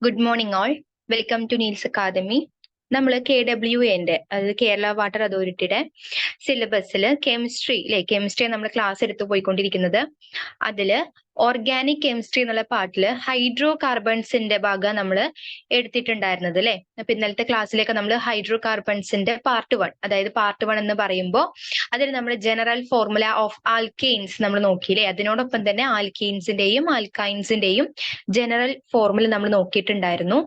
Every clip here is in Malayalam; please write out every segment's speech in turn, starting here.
Good morning all. Welcome to Neels academy. നമ്മൾ KWA അതായത് കേരള വാട്ടർ അതോറിറ്റിയുടെ സിലബസിൽ കെമിസ്ട്രി നമ്മൾ ക്ലാസ് എടുത്ത് പോയിക്കൊണ്ടിരിക്കുന്നത്. അതില് ഓർഗാനിക് കെമിസ്ട്രി എന്നുള്ള പാർട്ടില് ഹൈഡ്രോ കാർബൺസിന്റെ ഭാഗം നമ്മൾ എടുത്തിട്ടുണ്ടായിരുന്നത് അല്ലെ. അപ്പൊ ഇന്നലത്തെ ക്ലാസ്സിലേക്ക് നമ്മൾ ഹൈഡ്രോ കാർബൺസിന്റെ പാർട്ട് 1, അതായത് പാർട്ട് 1 എന്ന് പറയുമ്പോൾ അതിൽ നമ്മൾ ജനറൽ ഫോർമുല ഓഫ് ആൽക്കെയിൻസ് നമ്മൾ നോക്കിയില്ലേ. അതിനോടൊപ്പം തന്നെ ആൽക്കെയിൻസിന്റെയും ആൽക്കൈൻസിന്റെയും ജനറൽ ഫോർമുല നമ്മൾ നോക്കിയിട്ടുണ്ടായിരുന്നു.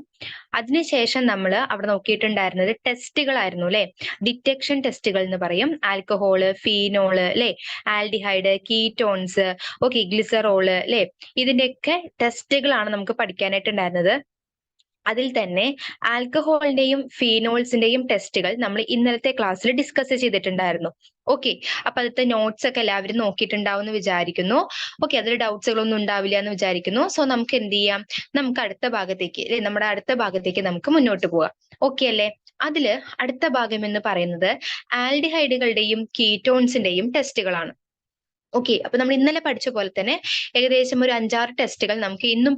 അതിനുശേഷം നമ്മൾ അവിടെ നോക്കിയിട്ടുണ്ടായിരുന്നത് ടെസ്റ്റുകളായിരുന്നു അല്ലെ. ഡിറ്റക്ഷൻ ടെസ്റ്റുകൾ എന്ന് പറയും. ആൽക്കഹോള്, ഫീനോള് അല്ലെ, ആൽഡിഹൈഡ്, കീറ്റോൺസ്, ഓക്കെ, ഗ്ലിസറോള് അല്ലെ, ഇതിന്റെയൊക്കെ ടെസ്റ്റുകളാണ് നമുക്ക് പഠിക്കാനായിട്ടുണ്ടായിരുന്നത്. അതിൽ തന്നെ ആൽക്കഹോളിന്റെയും ഫീനോൾസിന്റെയും ടെസ്റ്റുകൾ നമ്മൾ ഇന്നലത്തെ ക്ലാസ്സിൽ ഡിസ്കസ് ചെയ്തിട്ടുണ്ടായിരുന്നു. ഓക്കെ, അപ്പൊ അതിലത്തെ നോട്ട്സ് ഒക്കെ എല്ലാവരും നോക്കിയിട്ടുണ്ടാവും എന്ന് വിചാരിക്കുന്നു. ഓക്കെ, അതിൽ ഡൗട്ട്സുകളൊന്നും ഉണ്ടാവില്ല എന്ന് വിചാരിക്കുന്നു. സോ നമുക്ക് എന്ത് ചെയ്യാം, നമുക്ക് അടുത്ത ഭാഗത്തേക്ക് നമ്മുടെ അടുത്ത ഭാഗത്തേക്ക് നമുക്ക് മുന്നോട്ട് പോവാം. ഓക്കെ അല്ലേ? അതില് അടുത്ത ഭാഗം എന്ന് പറയുന്നത് ആൽഡിഹൈഡുകളുടെയും കീറ്റോൺസിന്റെയും ടെസ്റ്റുകളാണ്. ഓക്കെ, അപ്പൊ നമ്മൾ ഇന്നലെ പഠിച്ച പോലെ തന്നെ ഏകദേശം ഒരു 5-6 ടെസ്റ്റുകൾ നമുക്ക് ഇന്നും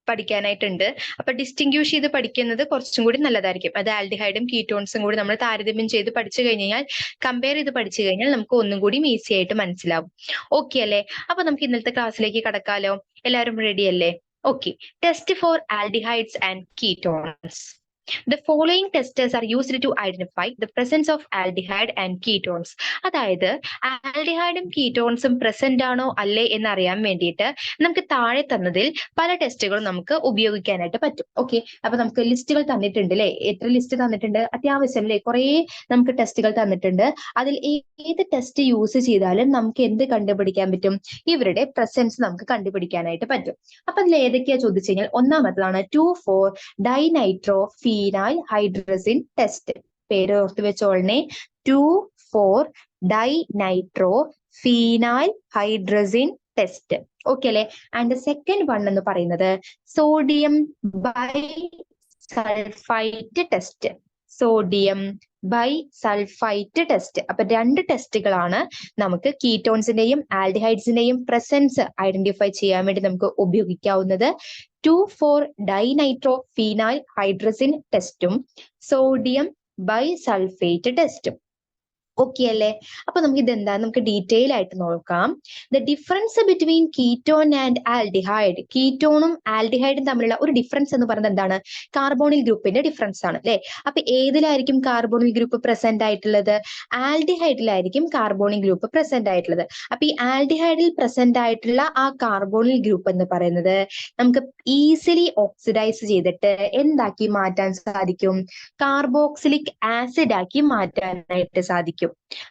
പഠിക്കാനായിട്ടുണ്ട്. അപ്പൊ ഡിസ്റ്റിങ്ക്യൂഷ് ചെയ്ത് പഠിക്കുന്നത് കുറച്ചും കൂടി നല്ലതായിരിക്കും. അത് ആൽഡിഹൈഡും കീറ്റോൺസും കൂടി നമ്മൾ താരതമ്യം ചെയ്ത് പഠിച്ചു കഴിഞ്ഞാൽ, കമ്പയർ ചെയ്ത് പഠിച്ചു കഴിഞ്ഞാൽ നമുക്ക് ഒന്നും കൂടി ഈസി ആയിട്ട് മനസ്സിലാവും. ഓക്കെ അല്ലേ? അപ്പൊ നമുക്ക് ഇന്നത്തെ ക്ലാസ്സിലേക്ക് കടക്കാലോ. എല്ലാവരും റെഡി അല്ലേ? Okay, test for aldehydes and ketones. The following testers are used to identify the presence of aldehyde and ketones. അതായത് ആൽഡിഹൈഡും കീറ്റോൺസും പ്രസന്റ് ആണോ അല്ലേ എന്നറിയാൻ വേണ്ടിയിട്ട് നമുക്ക് താഴെ തന്നതിൽ പല ടെസ്റ്റുകളും നമുക്ക് ഉപയോഗിക്കാനായിട്ട് പറ്റും. ഓക്കെ, അപ്പൊ നമുക്ക് ലിസ്റ്റുകൾ തന്നിട്ടുണ്ട് അല്ലെ. എത്ര ലിസ്റ്റ് തന്നിട്ടുണ്ട്? അത്യാവശ്യം അല്ലെ, കുറെ നമുക്ക് ടെസ്റ്റുകൾ തന്നിട്ടുണ്ട്. അതിൽ ഏത് ടെസ്റ്റ് യൂസ് ചെയ്താലും നമുക്ക് എന്ത് കണ്ടുപിടിക്കാൻ പറ്റും? ഇവരുടെ പ്രസൻസ് നമുക്ക് കണ്ടുപിടിക്കാനായിട്ട് പറ്റും. അപ്പൊ അതിൽ ഏതൊക്കെയാ ചോദിച്ചു കഴിഞ്ഞാൽ, ഒന്നാമത്തതാണ് 2,4-ഡൈനൈട്രോ ഫീനൈൽ ഹൈഡ്രസിൻ ടെസ്റ്റ്. പേര് ഓർത്ത് വെച്ചോളനെ, 2,4-ഡൈനൈട്രോ ഫീനൈൽ ഹൈഡ്രസിൻ ടെസ്റ്റ്. ഓക്കെ അല്ലെ? ആൻഡ് സെക്കൻഡ് വൺ എന്ന് പറയുന്നത് sodium bisulphite test. Sodium bisulphite test. അപ്പൊ 2 ടെസ്റ്റുകളാണ് നമുക്ക് കീറ്റോൺസിന്റെയും ആൽഡിഹൈഡ്സിന്റെയും പ്രസൻസ് ഐഡന്റിഫൈ ചെയ്യാൻ വേണ്ടി നമുക്ക് ഉപയോഗിക്കാവുന്നത്. 2,4-ഡൈനൈട്രോ ഫീനൈൽ ഹൈഡ്രസിൻ ടെസ്റ്റും സോഡിയം ബൈസൾഫേറ്റ് ടെസ്റ്റും. ഓക്കെ അല്ലേ? അപ്പൊ നമുക്ക് ഇതെന്താ, നമുക്ക് ഡീറ്റെയിൽ ആയിട്ട് നോക്കാം. The difference between ketone and aldehyde. കീറ്റോണും ആൽഡിഹൈഡും തമ്മിലുള്ള ഒരു ഡിഫറൻസ് എന്ന് പറയുന്നത് എന്താണ്? കാർബോണിൽ ഗ്രൂപ്പിന്റെ ഡിഫറൻസ് ആണ് അല്ലെ. അപ്പൊ ഏതിലായിരിക്കും കാർബോണിൽ ഗ്രൂപ്പ് പ്രസന്റ് ആയിട്ടുള്ളത്? ആൽഡിഹൈഡിലായിരിക്കും കാർബോണിൽ ഗ്രൂപ്പ് പ്രസന്റ് ആയിട്ടുള്ളത്. അപ്പൊ ഈ ആൽഡിഹൈഡിൽ പ്രസന്റ് ആയിട്ടുള്ള ആ കാർബോണിൽ ഗ്രൂപ്പ് എന്ന് പറയുന്നത് നമുക്ക് ഈസിലി ഓക്സിഡൈസ് ചെയ്തിട്ട് എന്താക്കി മാറ്റാൻ സാധിക്കും? കാർബോക്സിലിക് ആസിഡ് ആക്കി മാറ്റാനായിട്ട് സാധിക്കും.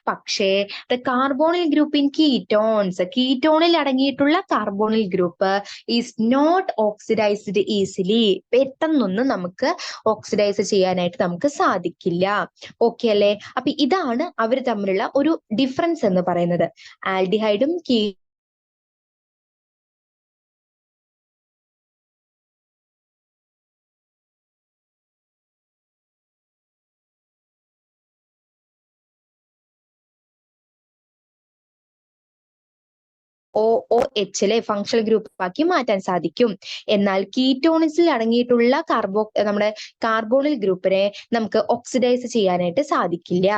പക്ഷേ the carbonyl group in ketones, കീറ്റോണിൽ അടങ്ങിയിട്ടുള്ള carbonyl group is not oxidised easily. പെട്ടെന്നൊന്നും നമുക്ക് ഓക്സിഡൈസ് ചെയ്യാനായിട്ട് നമുക്ക് സാധിക്കില്ല. ഓക്കെ അല്ലേ? അപ്പൊ ഇതാണ് അവർ തമ്മിലുള്ള ഒരു ഡിഫറൻസ് എന്ന് പറയുന്നത്. ആൽഡിഹൈഡും OOH ഫങ്ഷണൽ ഗ്രൂപ്പ് ആക്കി മാറ്റാൻ സാധിക്കും. എന്നാൽ കീറ്റോൺസിൽ അടങ്ങിയിട്ടുള്ള നമ്മുടെ കാർബോണിൽ ഗ്രൂപ്പിനെ നമുക്ക് ഓക്സിഡൈസ് ചെയ്യാനായിട്ട് സാധിക്കില്ല.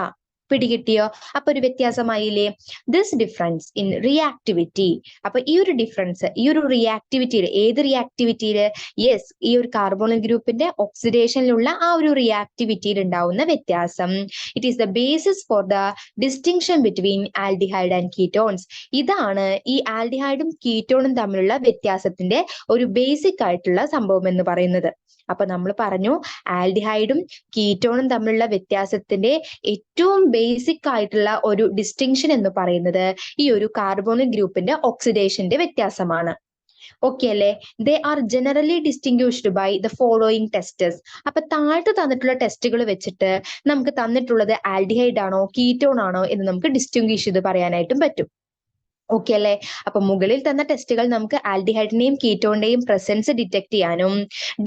പിടികിട്ടിയോ? അപ്പൊ ഒരു വ്യത്യാസമായില്ലേ? This difference in reactivity. അപ്പൊ ഈ ഒരു ഡിഫറൻസ്, ഈ ഒരു റിയാക്ടിവിറ്റിയിൽ, ഏത് റിയാക്ടിവിറ്റിയില്? യെസ്, ഈ ഒരു കാർബോണിൽ ഗ്രൂപ്പിന്റെ ഓക്സിഡേഷനിലുള്ള ആ ഒരു റിയാക്ടിവിറ്റിയിൽ ഉണ്ടാവുന്ന വ്യത്യാസം, it is the basis for the distinction between aldehyde and ketones. ഇതാണ് ഈ ആൽഡിഹൈഡും കീറ്റോണും തമ്മിലുള്ള വ്യത്യാസത്തിന്റെ ഒരു ബേസിക് ആയിട്ടുള്ള സംഭവം എന്ന് പറയുന്നത്. അപ്പൊ നമ്മൾ പറഞ്ഞു, ആൽഡിഹൈഡും കീറ്റോണും തമ്മിലുള്ള വ്യത്യാസത്തിന്റെ ഏറ്റവും ബേസിക് ആയിട്ടുള്ള ഒരു ഡിസ്റ്റിങ്ഷൻ എന്ന് പറയുന്നത് ഈ ഒരു കാർബോണിൽ ഗ്രൂപ്പിന്റെ ഓക്സിഡേഷന്റെ വ്യത്യാസമാണ്. ഓക്കെ അല്ലേ? They are generally distinguished by the following testers. അപ്പൊ താഴത്ത് തന്നിട്ടുള്ള ടെസ്റ്റുകൾ വെച്ചിട്ട് നമുക്ക് തന്നിട്ടുള്ളത് ആൽഡിഹൈഡ് ആണോ കീറ്റോൺ ആണോ എന്ന് നമുക്ക് ഡിസ്റ്റിങ്വിഷ് ചെയ്ത് പറയാനായിട്ടും പറ്റും. ഓക്കെ അല്ലേ? അപ്പൊ മുകളിൽ തന്ന ടെസ്റ്റുകൾ നമുക്ക് ആൽഡിഹൈഡിന്റെയും കീറ്റോണിന്റെയും പ്രസൻസ് ഡിറ്റക്ട് ചെയ്യാനും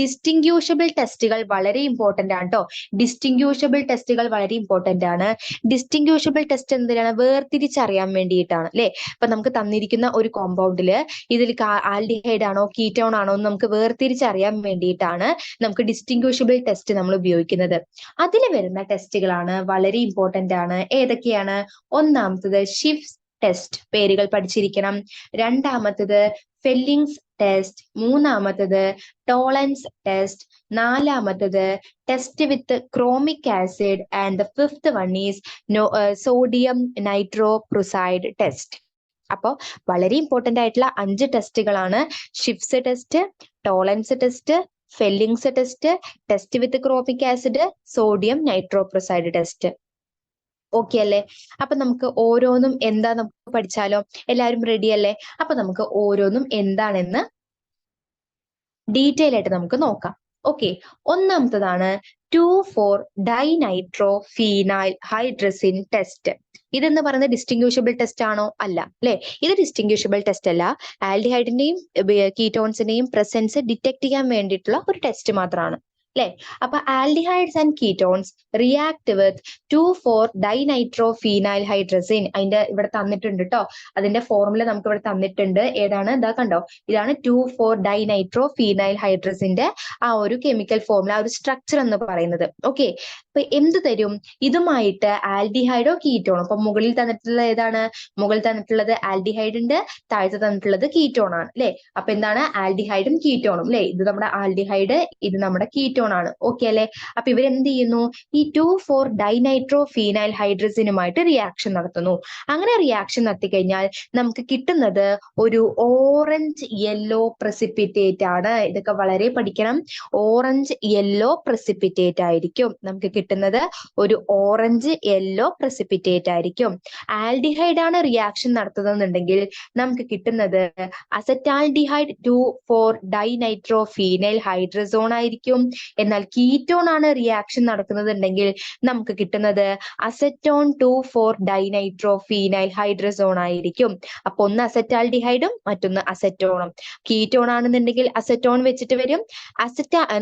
ഡിസ്റ്റിങ്ക്യൂഷബിൾ ടെസ്റ്റുകൾ വളരെ ഇമ്പോർട്ടന്റ് ആണ് കേട്ടോ. ഡിസ്റ്റിങ്ക്യൂഷബിൾ ടെസ്റ്റുകൾ വളരെ ഇമ്പോർട്ടന്റ് ആണ്. ഡിസ്റ്റിങ്ക്യൂഷബിൾ ടെസ്റ്റ് എന്തിനാണ്? വേർതിരിച്ചറിയാൻ വേണ്ടിയിട്ടാണ് അല്ലെ? അപ്പൊ നമുക്ക് തന്നിരിക്കുന്ന ഒരു കോമ്പൗണ്ടില് ഇതിൽ ആൽഡിഹൈഡ് ആണോ കീറ്റോൺ ആണോ എന്ന് നമുക്ക് വേർതിരിച്ചറിയാൻ വേണ്ടിയിട്ടാണ് നമുക്ക് ഡിസ്റ്റിങ്ക്യൂഷബിൾ ടെസ്റ്റ് നമ്മൾ ഉപയോഗിക്കുന്നത്. അതിൽ വരുന്ന ടെസ്റ്റുകളാണ് വളരെ ഇമ്പോർട്ടന്റ് ആണ്. ഏതൊക്കെയാണ്? ഒന്നാമത്തത് ഷിഫ്റ്റ് ടെസ്റ്റ്, പേരുകൾ പഠിച്ചിരിക്കണം. രണ്ടാമത്തത് ഫെല്ലിങ്സ് ടെസ്റ്റ്, മൂന്നാമത്തത് ടോളൻസ് ടെസ്റ്റ്, നാലാമത്തത് test with chromic acid and the fifth one is sodium nitroprusside test. അപ്പോൾ വളരെ ഇമ്പോർട്ടന്റ് ആയിട്ടുള്ള 5 ടെസ്റ്റുകളാണ് Schiff's test, Tollens test, Fehling's test, test with chromic acid, sodium nitroprusside test. Okay അല്ലേ? അപ്പൊ നമുക്ക് ഓരോന്നും എന്താ നമുക്ക് പഠിച്ചാലോ? എല്ലാവരും റെഡി അല്ലേ? അപ്പൊ നമുക്ക് ഓരോന്നും എന്താണെന്ന് ഡീറ്റെയിൽ ആയിട്ട് നമുക്ക് നോക്കാം. ഓക്കെ, ഒന്നാമത്തതാണ് 2,4-ഡൈനൈട്രോഫീനൈൽ ഹൈഡ്രസിൻ ടെസ്റ്റ്. ഇതെന്ന് പറയുന്നത് ഡിസ്റ്റിങ്ക്യൂഷബിൾ ടെസ്റ്റ് ആണോ? അല്ല അല്ലെ? ഇത് ഡിസ്റ്റിങ്ക്യൂഷബിൾ ടെസ്റ്റ് അല്ല. ആൽഡിഹൈഡിന്റെയും കീറ്റോൺസിന്റെയും പ്രസൻസ് ഡിറ്റക്ട് ചെയ്യാൻ വേണ്ടിയിട്ടുള്ള ഒരു ടെസ്റ്റ് മാത്രമാണ് അല്ലെ? അപ്പൊ aldehydes and ketones react with 2,4-ഡൈനൈട്രോഫീനൈൽ ഹൈഡ്രസിൻ. അതിന്റെ ഇവിടെ തന്നിട്ടുണ്ട് കേട്ടോ. അതിന്റെ ഫോർമുല നമുക്ക് ഇവിടെ തന്നിട്ടുണ്ട്. ഏതാണ്? ഇതാ കണ്ടോ, ഇതാണ് 2,4-ഡൈനൈട്രോഫീനൈൽ ഹൈഡ്രസിന്റെ ആ ഒരു കെമിക്കൽ ഫോർമുല, ആ ഒരു സ്ട്രക്ചർ എന്ന് പറയുന്നത്. ഓക്കെ, അപ്പൊ എന്ത് തരും? ഇതുമായിട്ട് ആൽഡിഹൈഡോ കീറ്റോണോ? അപ്പൊ മുകളിൽ തന്നിട്ടുള്ളത് ഏതാണ്? മുകളിൽ തന്നിട്ടുള്ളത് ആൽഡിഹൈഡ് ഉണ്ട്, താഴത്ത് തന്നിട്ടുള്ളത് കീറ്റോൺ ആണ് അല്ലെ? അപ്പൊ എന്താണ്? ആൽഡിഹൈഡും കീറ്റോണും അല്ലെ? ഇത് നമ്മുടെ ആൽഡിഹൈഡ്, ഇത് നമ്മുടെ കീറ്റോൺ ആണ്. ഓക്കെ അല്ലെ? അപ്പൊ ഇവരെന്ത് ചെയ്യുന്നു? ഈ 2,4-ഡൈനൈട്രോഫീനൈൽ ഹൈഡ്രസിനുമായിട്ട് റിയാക്ഷൻ നടത്തുന്നു. അങ്ങനെ റിയാക്ഷൻ നടത്തി കഴിഞ്ഞാൽ നമുക്ക് കിട്ടുന്നത് ഒരു ഓറഞ്ച് യെല്ലോ പ്രസിപ്പിറ്റേറ്റ് ആണ്. ഇതൊക്കെ വളരെ പഠിക്കണം. ഓറഞ്ച് യെല്ലോ പ്രസിപ്പിറ്റേറ്റ് ആയിരിക്കും നമുക്ക് കിട്ടുന്നത്. ഒരു ഓറഞ്ച് യെല്ലോ പ്രസിപ്പിറ്റേറ്റ് ആയിരിക്കും. ആൽഡിഹൈഡ് ആണ് റിയാക്ഷൻ നടത്തുന്നുണ്ടെങ്കിൽ നമുക്ക് കിട്ടുന്നത് അസറ്റാൽഡിഹൈഡ് 2,4-ഡൈനൈട്രോഫീനൈൽ ഹൈഡ്രസോൺ ആയിരിക്കും. എന്നാൽ കീറ്റോൺ ആണ് റിയാക്ഷൻ നടക്കുന്നുണ്ടെങ്കിൽ നമുക്ക് കിട്ടുന്നത് അസറ്റോൺ 2,4-ഡൈനൈട്രോഫീനൈൽ ഹൈഡ്രസോൺ ആയിരിക്കും. അപ്പൊ ഒന്ന് അസറ്റാൽഡിഹൈഡും മറ്റൊന്ന് അസറ്റോണും. കീറ്റോൺ ആണെന്നുണ്ടെങ്കിൽ അസറ്റോൺ വെച്ചിട്ട് വരും,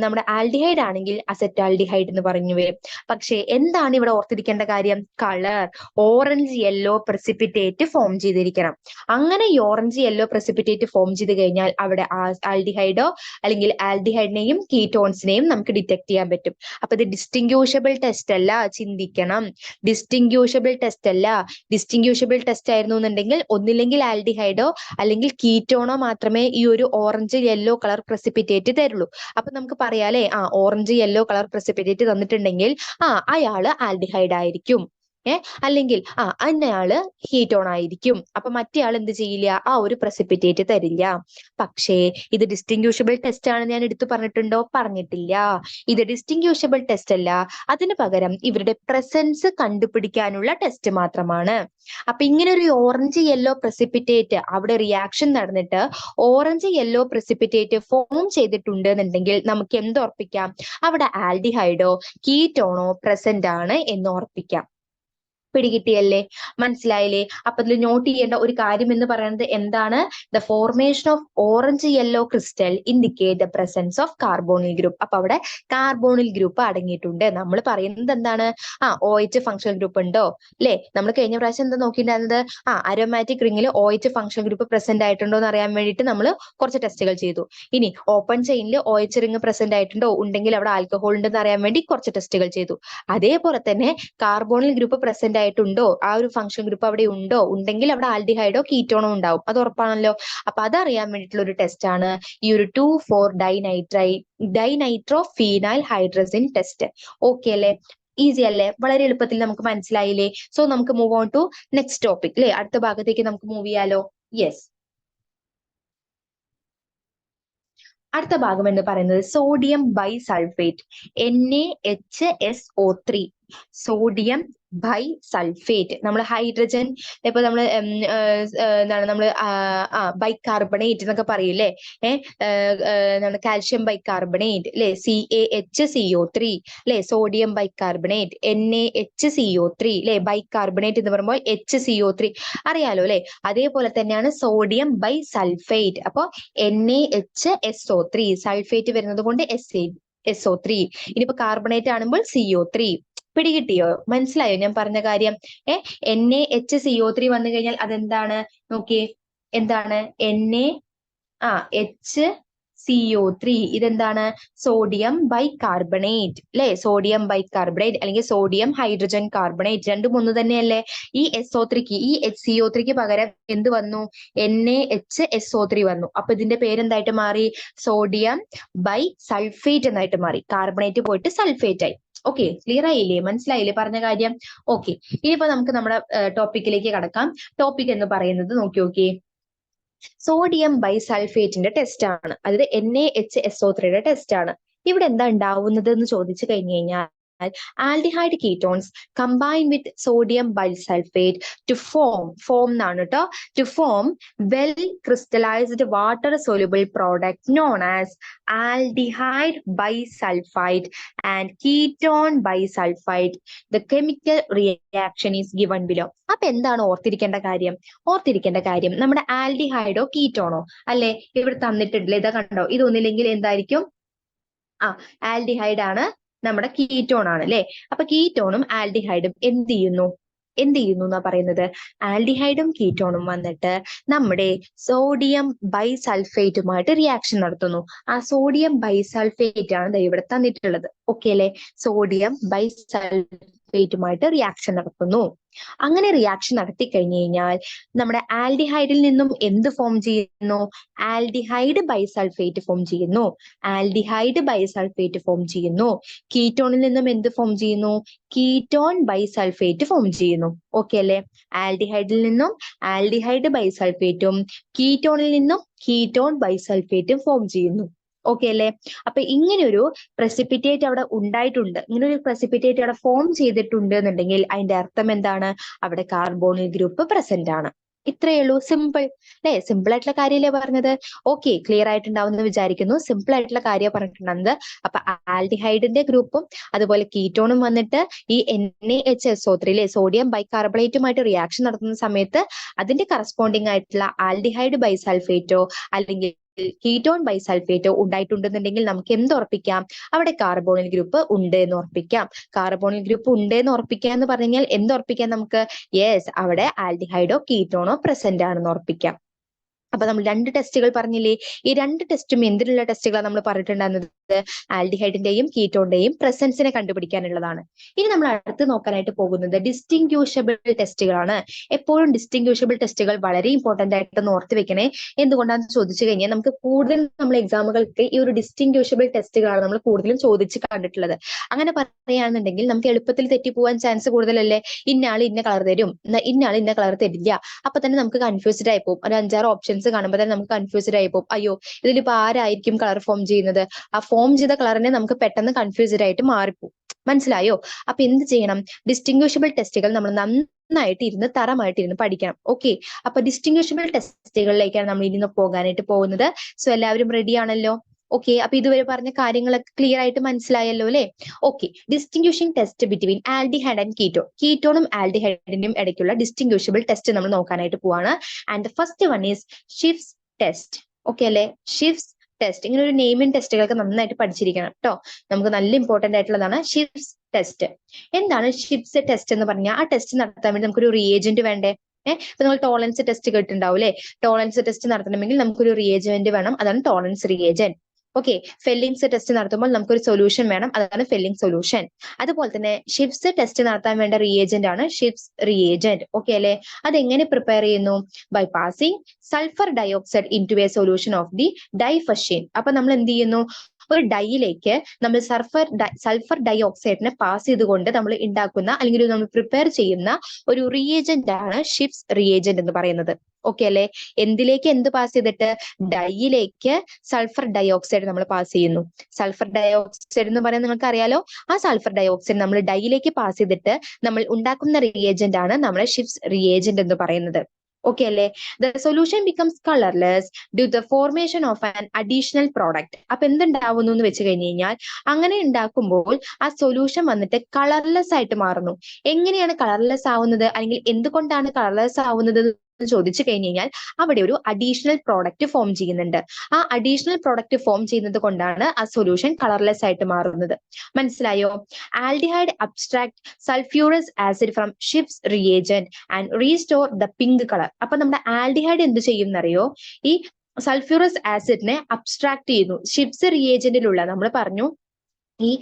നമ്മുടെ ആൽഡിഹൈഡ് ആണെങ്കിൽ അസറ്റാൽഡിഹൈഡ് എന്ന് പറഞ്ഞു വരും. പക്ഷെ എന്താണ് ഇവിടെ ഓർത്തിരിക്കേണ്ട കാര്യം? Colour orange yellow precipitate form ചെയ്തിരിക്കണം. അങ്ങനെ ഈ ഓറഞ്ച് യെല്ലോ പ്രസിപ്പിറ്റേറ്റ് ഫോം ചെയ്ത് കഴിഞ്ഞാൽ അവിടെ ആൽഡിഹൈഡോ അല്ലെങ്കിൽ ആൽഡിഹൈഡിനെയും കീറ്റോൺസിനെയും നമുക്ക് ഡിറ്റക്ട് ചെയ്യാൻ പറ്റും. അപ്പൊ ഇത് ഡിസ്റ്റിങ്ക്യൂഷബിൾ ടെസ്റ്റ് അല്ല, ചിന്തിക്കണം. ഡിസ്റ്റിങ്ക്യൂഷബിൾ ടെസ്റ്റ് അല്ല. ഡിസ്റ്റിങ്ക്യൂഷബിൾ ടെസ്റ്റ് ആയിരുന്നു എന്നുണ്ടെങ്കിൽ ഒന്നില്ലെങ്കിൽ ആൽഡിഹൈഡോ അല്ലെങ്കിൽ കീറ്റോണോ മാത്രമേ ഈ ഒരു ഓറഞ്ച് യെല്ലോ കളർ പ്രസിപ്പിറ്റേറ്റ് തരുള്ളൂ. അപ്പൊ നമുക്ക് പറയാലേ, ഓറഞ്ച് യെല്ലോ കളർ പ്രസിപ്പിറ്റേറ്റ് തന്നിട്ടുണ്ടെങ്കിൽ അയാള് ആൽഡിഹൈഡ് ആയിരിക്കും. അല്ലെങ്കിൽ അന്നയാള് കീറ്റോൺ ആയിരിക്കും. അപ്പൊ മറ്റേ ആൾ എന്ത് ചെയ്യില്ല? ആ ഒരു പ്രസിപ്പിറ്റേറ്റ് തരില്ല. പക്ഷേ ഇത് ഡിസ്റ്റിങ്ക്യൂഷബിൾ ടെസ്റ്റ് ആണ് ഞാൻ എടുത്തു പറഞ്ഞിട്ടുണ്ടോ? പറഞ്ഞിട്ടില്ല. ഇത് ഡിസ്റ്റിങ്ക്യൂഷബിൾ ടെസ്റ്റ് അല്ല. അതിനു പകരം ഇവരുടെ പ്രസൻസ് കണ്ടുപിടിക്കാനുള്ള ടെസ്റ്റ് മാത്രമാണ്. അപ്പൊ ഇങ്ങനെ ഒരു ഓറഞ്ച് യെല്ലോ പ്രസിപ്പിറ്റേറ്റ് അവിടെ റിയാക്ഷൻ നടന്നിട്ട് ഓറഞ്ച് യെല്ലോ പ്രസിപ്പിറ്റേറ്റ് ഫോം ചെയ്തിട്ടുണ്ട് എന്നുണ്ടെങ്കിൽ നമുക്ക് എന്ത് ഉറപ്പിക്കാം? അവിടെ ആൽഡിഹൈഡോ കീറ്റോണോ പ്രസന്റ് ആണ് എന്ന് ഉറപ്പിക്കാം. പിടികിട്ടിയല്ലേ? മനസ്സിലായില്ലേ? അപ്പൊ ഇതിൽ നോട്ട് ചെയ്യേണ്ട ഒരു കാര്യം എന്ന് പറയുന്നത് എന്താണ്? The formation of orange yellow crystal indicate the presence of carbonyl group. അപ്പൊ അവിടെ കാർബോണിൽ ഗ്രൂപ്പ് അടങ്ങിയിട്ടുണ്ട്. നമ്മൾ പറയുന്നത് എന്താണ്? OH ഫങ്ഷണൽ ഗ്രൂപ്പ് ഉണ്ടോ അല്ലെ? നമ്മൾ കഴിഞ്ഞ പ്രാവശ്യം എന്താ നോക്കിയിട്ടുണ്ടായിരുന്നത്? അരോമാറ്റിക് റിംഗിൽ OH ഫങ്ഷണൽ ഗ്രൂപ്പ് പ്രസന്റ് ആയിട്ടുണ്ടോ എന്ന് അറിയാൻ വേണ്ടിയിട്ട് നമ്മൾ കുറച്ച് ടെസ്റ്റുകൾ ചെയ്തു. ഇനി ഓപ്പൺ ചെയിനിൽ OH റിംഗ് പ്രസന്റ് ആയിട്ടുണ്ടോ, ഉണ്ടെങ്കിൽ അവിടെ ആൽക്കഹോൾ ഉണ്ടെന്ന് അറിയാൻ വേണ്ടി കുറച്ച് ടെസ്റ്റുകൾ ചെയ്തു. അതേപോലെ തന്നെ കാർബോണിൽ ഗ്രൂപ്പ് പ്രസന്റ് ആയിട്ടുണ്ടോ, ആ ഒരു ഫംഗ്ഷൻ ഗ്രൂപ്പ് അവിടെ ഉണ്ടോ, ഉണ്ടെങ്കിൽ അവിടെ ആൽഡിഹൈഡോ കീറ്റോണോ ഉണ്ടാവും. അത് ഉറപ്പാണല്ലോ. അപ്പൊ അതറിയാൻ വേണ്ടിയിട്ടുള്ള ഒരു ടെസ്റ്റ് ആണ് ഈ ഒരു 2,4-ഡൈനൈട്രോഫീനൈൽ ഹൈഡ്രസിൻ ടെസ്റ്റ്. ഓക്കെ അല്ലേ? ഈസി അല്ലേ? വളരെ എളുപ്പത്തിൽ നമുക്ക് മനസ്സിലായില്ലേ? സോ നമുക്ക് move on to next topic അല്ലെ? അടുത്ത ഭാഗത്തേക്ക് നമുക്ക് മൂവ് ചെയ്യാലോ? യെസ്. അടുത്ത ഭാഗം എന്ന് പറയുന്നത് sodium bisulphate NaHSO3. Sodium bisulphate. നമ്മൾ ഹൈഡ്രജൻ ഇപ്പൊ നമ്മൾ എന്താണ് നമ്മൾ ബൈകാർബണേറ്റ് എന്നൊക്കെ പറയില്ലേ? എന്താണ് കാൽഷ്യം ബൈകാർബണേറ്റ് അല്ലെ, CaHCO3 അല്ലെ, സോഡിയം ബൈകാർബണേറ്റ് NaHCO3 അല്ലെ, ബൈകാർബണേറ്റ് എന്ന് പറയുമ്പോൾ HCO3 അറിയാലോ അല്ലെ. അതേപോലെ തന്നെയാണ് സോഡിയം ബൈ സൾഫേറ്റ്. അപ്പൊ NaHSO3, സൾഫേറ്റ് വരുന്നത് കൊണ്ട് SO3. ഇനിയിപ്പോ കാർബണേറ്റ് ആണെങ്കിൽ CO3. പിടികിട്ടിയോ? മനസ്സിലായോ ഞാൻ പറഞ്ഞ കാര്യം? NaHCO3 വന്നു കഴിഞ്ഞാൽ അതെന്താണ് നോക്കിയേ, എന്താണ് HCO3. ഇതെന്താണ്? സോഡിയം ബൈകാർബണേറ്റ് അല്ലെ, സോഡിയം ബൈകാർബണേറ്റ് അല്ലെങ്കിൽ സോഡിയം ഹൈഡ്രജൻ കാർബണേറ്റ്, രണ്ടും ഒന്ന് തന്നെയല്ലേ? ഈ SO3ക്ക്, ഈ HCO3ക്ക് പകരം എന്ത് വന്നു? NaHSO3 വന്നു. അപ്പൊ ഇതിന്റെ പേരെന്തായിട്ട് മാറി? സോഡിയം ബൈ സൾഫേറ്റ് എന്നായിട്ട് മാറി. കാർബണേറ്റ് പോയിട്ട് സൾഫേറ്റ് ആയി. ഓക്കെ, ക്ലിയർ ആയില്ലേ? മനസ്സിലായില്ലേ പറഞ്ഞ കാര്യം? ഓക്കെ, ഇനിയിപ്പോ നമുക്ക് നമ്മുടെ ടോപ്പിക്കിലേക്ക് കടക്കാം. ടോപ്പിക് എന്ന് പറയുന്നത് നോക്കി, സോഡിയം ബൈ സൾഫേറ്റിന്റെ ടെസ്റ്റ് ആണ്. അതായത് NaHSO3യുടെ ടെസ്റ്റ് ആണ്. ഇവിടെ എന്താ ഉണ്ടാവുന്നത് എന്ന് ചോദിച്ചു കഴിഞ്ഞു കഴിഞ്ഞാൽ, aldehyde ketones combine with sodium bisulfate to form എന്നാണ് കേട്ടോ, to form well crystallized water soluble product known as aldehyde bisulfite and ketone bisulfite. The chemical reaction is given below. അപ്പൊ എന്താണ് ഓർത്തിരിക്കേണ്ട കാര്യം? നമ്മുടെ ആൽഡിഹൈഡോ കീറ്റോണോ അല്ലെ ഇവിടെ തന്നിട്ടില്ലേ? ഇതാ കണ്ടോ, ഇതൊന്നില്ലെങ്കിൽ എന്തായിരിക്കും? ആൽഡിഹൈഡ് ആണ്, നമ്മുടെ കീറ്റോൺ ആണ് അല്ലെ. അപ്പൊ കീറ്റോണും ആൽഡിഹൈഡും എന്ത് ചെയ്യുന്നു എന്നാ പറയുന്നത്? ആൽഡിഹൈഡും കീറ്റോണും വന്നിട്ട് നമ്മുടെ സോഡിയം ബൈസൾഫേറ്റുമായിട്ട് റിയാക്ഷൻ നടത്തുന്നു. ആ സോഡിയം ബൈസൾഫേറ്റ് ആണ് ഇവിടെ തന്നിട്ടുള്ളത്. ഓക്കെ അല്ലെ? സോഡിയം ബൈസൾഫേറ്റുമായിട്ട് റിയാക്ഷൻ നടത്തുന്നു. അങ്ങനെ റിയാക്ഷൻ നടത്തി കഴിഞ്ഞു കഴിഞ്ഞാൽ നമ്മുടെ ആൽഡിഹൈഡിൽ നിന്നും എന്ത് ഫോം ചെയ്യുന്നു? ആൽഡിഹൈഡ് ബൈസൾഫേറ്റ് ഫോം ചെയ്യുന്നു. കീറ്റോണിൽ നിന്നും എന്ത് ഫോം ചെയ്യുന്നു? കീറ്റോൺ ബൈസൾഫേറ്റ് ഫോം ചെയ്യുന്നു. ഓക്കെ അല്ലെ? ആൽഡിഹൈഡിൽ നിന്നും ആൽഡിഹൈഡ് ബൈസൾഫേറ്റും കീറ്റോണിൽ നിന്നും കീറ്റോൺ ബൈസൾഫേറ്റും ഫോം ചെയ്യുന്നു. ഓക്കെ അല്ലെ? അപ്പൊ ഇങ്ങനൊരു പ്രസിപ്പിറ്റേറ്റ് അവിടെ ഉണ്ടായിട്ടുണ്ട്, ഇങ്ങനൊരു പ്രസിപ്പിറ്റേറ്റ് അവിടെ ഫോം ചെയ്തിട്ടുണ്ട് എന്നുണ്ടെങ്കിൽ അതിന്റെ അർത്ഥം എന്താണ്? അവിടെ കാർബോണിൽ ഗ്രൂപ്പ് പ്രസന്റ് ആണ്. ഇത്രയേ ഉള്ളൂ. സിമ്പിൾ അല്ലെ? സിമ്പിൾ ആയിട്ടുള്ള കാര്യമല്ലേ പറഞ്ഞത്? ഓക്കെ, ക്ലിയർ ആയിട്ടുണ്ടാവും എന്ന് വിചാരിക്കുന്നു. സിമ്പിൾ ആയിട്ടുള്ള കാര്യം പറഞ്ഞിട്ടുണ്ടെന്നത്. അപ്പൊ ആൽഡിഹൈഡിന്റെ ഗ്രൂപ്പും അതുപോലെ കീറ്റോണും വന്നിട്ട് ഈ NaHSO3 അല്ലെ, സോഡിയം ബൈകാർബണേറ്റുമായിട്ട് റിയാക്ഷൻ നടത്തുന്ന സമയത്ത് അതിന്റെ കറസ്പോണ്ടിങ് ആയിട്ടുള്ള ആൽഡിഹൈഡ് ബൈസൾഫേറ്റോ അല്ലെങ്കിൽ കീറ്റോൺ ബൈസൾഫേറ്റോ ഉണ്ടായിട്ടുണ്ടെന്നുണ്ടെങ്കിൽ നമുക്ക് എന്ത് ഉറപ്പിക്കാം? അവിടെ കാർബോണിൽ ഗ്രൂപ്പ് ഉണ്ട് എന്ന് ഉറപ്പിക്കാം. കാർബോണിൽ ഗ്രൂപ്പ് ഉണ്ട് എന്ന് ഉറപ്പിക്കുക എന്ന് പറഞ്ഞാൽ എന്ത് ഉറപ്പിക്കാം നമുക്ക്? യെസ്, അവിടെ ആൽഡിഹൈഡോ കീറ്റോണോ പ്രസന്റ് ആണെന്ന് ഉറപ്പിക്കാം. അപ്പൊ നമ്മൾ രണ്ട് ടെസ്റ്റുകൾ പറഞ്ഞില്ലേ? ഈ രണ്ട് ടെസ്റ്റും എന്തിനുള്ള ടെസ്റ്റുകളാണ് നമ്മൾ പറഞ്ഞിട്ടുണ്ടായിരുന്നത്? ആൽഡിഹൈഡിന്റെയും കീറ്റോണിന്റെയും പ്രസൻസിനെ കണ്ടുപിടിക്കാനുള്ളതാണ്. ഇനി നമ്മൾ അടുത്ത് നോക്കാനായിട്ട് പോകുന്നത് ഡിസ്റ്റിങ്ക്യൂഷബിൾ ടെസ്റ്റുകളാണ്. എപ്പോഴും ഡിസ്റ്റിങ്ക്യൂഷബിൾ ടെസ്റ്റുകൾ വളരെ ഇമ്പോർട്ടന്റ് ആയിട്ട് ഓർത്ത് വെക്കണേ. എന്തുകൊണ്ടാണെന്ന് ചോദിച്ചു കഴിഞ്ഞാൽ നമുക്ക് കൂടുതൽ നമ്മൾ എക്സാമുകൾക്ക് ഈ ഒരു ഡിസ്റ്റിങ്ക്യൂഷബിൾ ടെസ്റ്റുകളാണ് നമ്മൾ കൂടുതലും ചോദിച്ച് കണ്ടിട്ടുള്ളത്. അങ്ങനെ പറയുകയാണെന്നുണ്ടെങ്കിൽ നമുക്ക് എളുപ്പത്തിൽ തെറ്റിപ്പോവാൻ ചാൻസ് കൂടുതലല്ലേ? ഇന്നയാൾ ഇന്ന കളർ തരും, ഇന്നയാൾ ഇന്ന കളർ തരില്ല. അപ്പൊ തന്നെ നമുക്ക് കൺഫ്യൂസ്ഡ് ആയി പോകും. ഒരു 5-6 ഓപ്ഷൻസ് കാണുമ്പോൾ തന്നെ നമുക്ക് കൺഫ്യൂസ്ഡ് ആയി പോകും. അയ്യോ, ഇതിലിപ്പോ ആരായിരിക്കും കളർ ഫോം ചെയ്യുന്നത്? ആ ഫോം ചെയ്ത കളറിനെ നമുക്ക് പെട്ടെന്ന് കൺഫ്യൂസ്ഡ് ആയിട്ട് മാറിപ്പോകും. മനസ്സിലായോ? അപ്പൊ എന്ത് ചെയ്യണം? ഡിസ്റ്റിങ്ക്യൂഷബിൾ ടെസ്റ്റുകൾ നമ്മൾ നന്നായിട്ട് തറമായിട്ട് പഠിക്കണം. ഓക്കെ, അപ്പൊ ഡിസ്റ്റിങ്ക്യൂഷബിൾ ടെസ്റ്റുകളിലേക്കാണ് നമ്മൾ ഇനി പോകാനായിട്ട് പോകുന്നത്. സോ എല്ലാവരും റെഡി ആണല്ലോ? ഓക്കെ, അപ്പൊ ഇതുവരെ പറഞ്ഞ കാര്യങ്ങളൊക്കെ ക്ലിയർ ആയിട്ട് മനസ്സിലായല്ലോ അല്ലെ? Okay, distinguishing test between aldehyde and ketone. കീറ്റോണും ആൽഡിഹൈഡിന്റെയും ഇടയ്ക്കുള്ള ഡിസ്റ്റിങ്ക്യൂഷബിൾ ടെസ്റ്റ് നമ്മൾ നോക്കാനായിട്ട് പോവാണ്. And the first one is Schiff's test. Okay അല്ലെ? ഷിഫ്റ്റ്സ് ടെസ്റ്റ്, ഇങ്ങനെ ഒരു നെയിമിംഗ് ടെസ്റ്റുകളൊക്കെ നന്നായിട്ട് പഠിച്ചിരിക്കണം കേട്ടോ. നമുക്ക് നല്ല ഇമ്പോർട്ടന്റ് ആയിട്ടുള്ളതാണ് ഷിഫ്റ്റ്സ് ടെസ്റ്റ്. എന്താണ് ഷിഫ്റ്റ്സ് ടെസ്റ്റ് എന്ന് പറഞ്ഞാൽ? ആ ടെസ്റ്റ് നടത്താൻ വേണ്ടി നമുക്കൊരു റിയേജന്റ് വേണ്ടേ? ഇപ്പൊ നമ്മൾ ടോളറൻസ് ടെസ്റ്റ് കേട്ടിട്ടുണ്ടാവും അല്ലെ? ടോളറൻസ് ടെസ്റ്റ് നടത്തണമെങ്കിൽ നമുക്കൊരു റിയേജന്റ് വേണം, അതാണ് tolerance reagent. Okay, Fehling's test നടത്തുമ്പോൾ നമുക്കൊരു സൊല്യൂഷൻ വേണം, അതാണ് ഫെല്ലിംഗ് സൊല്യൂഷൻ. അതുപോലെ തന്നെ ഷിഫ്റ്റ്സ് ടെസ്റ്റ് നടത്താൻ വേണ്ട റിയേജന്റ് ആണ് ഷിഫ്റ്റ്സ് റിയേജന്റ്. ഓക്കെ അല്ലെ? അതെങ്ങനെ പ്രിപ്പയർ ചെയ്യുന്നു? By passing sulphur dioxide into a solution of the dye fuchsine. അപ്പൊ നമ്മൾ എന്ത് ചെയ്യുന്നു? ഒരു ഡൈയിലേക്ക് നമ്മൾ സൾഫർ ഡൈ ഓക്സൈഡിനെ പാസ് ചെയ്തുകൊണ്ട് നമ്മൾ ഉണ്ടാക്കുന്ന അല്ലെങ്കിൽ നമ്മൾ പ്രിപ്പയർ ചെയ്യുന്ന ഒരു റിയേജന്റ് ആണ് ഷിഫ്റ്റ്സ് റിയേജന്റ് എന്ന് പറയുന്നത്. ഓക്കെ അല്ലെ? എന്തിലേക്ക് എന്ത് പാസ് ചെയ്തിട്ട്? ഡൈയിലേക്ക് സൾഫർ ഡൈ ഓക്സൈഡ് നമ്മൾ പാസ് ചെയ്യുന്നു. സൾഫർ ഡൈ ഓക്സൈഡ് എന്ന് പറയുന്നത് നിങ്ങൾക്ക് അറിയാലോ. ആ സൾഫർ ഡൈ ഓക്സൈഡ് നമ്മൾ ഡൈയിലേക്ക് പാസ് ചെയ്തിട്ട് നമ്മൾ ഉണ്ടാക്കുന്ന റിയേജന്റ് ആണ് നമ്മുടെ ഷിഫ്റ്റ്സ് റിയേജന്റ് എന്ന് പറയുന്നത്. ഓക്കെ അല്ലെ? The solution becomes colourless due the formation of an additional product. അപ്പൊ എന്തുണ്ടാവുന്നു എന്ന് വെച്ച് കഴിഞ്ഞ് കഴിഞ്ഞാൽ, അങ്ങനെ ഉണ്ടാക്കുമ്പോൾ ആ സൊല്യൂഷൻ വന്നിട്ട് കളർലെസ് ആയിട്ട് മാറുന്നു. എങ്ങനെയാണ് കളർലെസ് ആവുന്നത്, അല്ലെങ്കിൽ എന്തുകൊണ്ടാണ് കളർലെസ് ആവുന്നത് ചോദിച്ചു കഴിഞ്ഞ് കഴിഞ്ഞാൽ, അവിടെ ഒരു അഡീഷണൽ പ്രോഡക്റ്റ് ഫോം ചെയ്യുന്നുണ്ട്. ആ അഡീഷണൽ പ്രോഡക്റ്റ് ഫോം ചെയ്യുന്നത് കൊണ്ടാണ് ആ സൊല്യൂഷൻ കളർലെസ് ആയിട്ട് മാറുന്നത്. മനസ്സിലായോ? Aldehyde abstract sulphurous acid from shifts reagent and restore the pink colour. അപ്പൊ നമ്മുടെ ആൽഡിഹൈഡ് എന്ത് ചെയ്യുന്നറിയോ? ഈ സൾഫ്യൂറസ് ആസിഡിനെ അബ്സ്ട്രാക്ട് ചെയ്യുന്നു. ഷിഫ്റ്റ്സ് റിയേജന്റിലുള്ള നമ്മൾ പറഞ്ഞു ഈ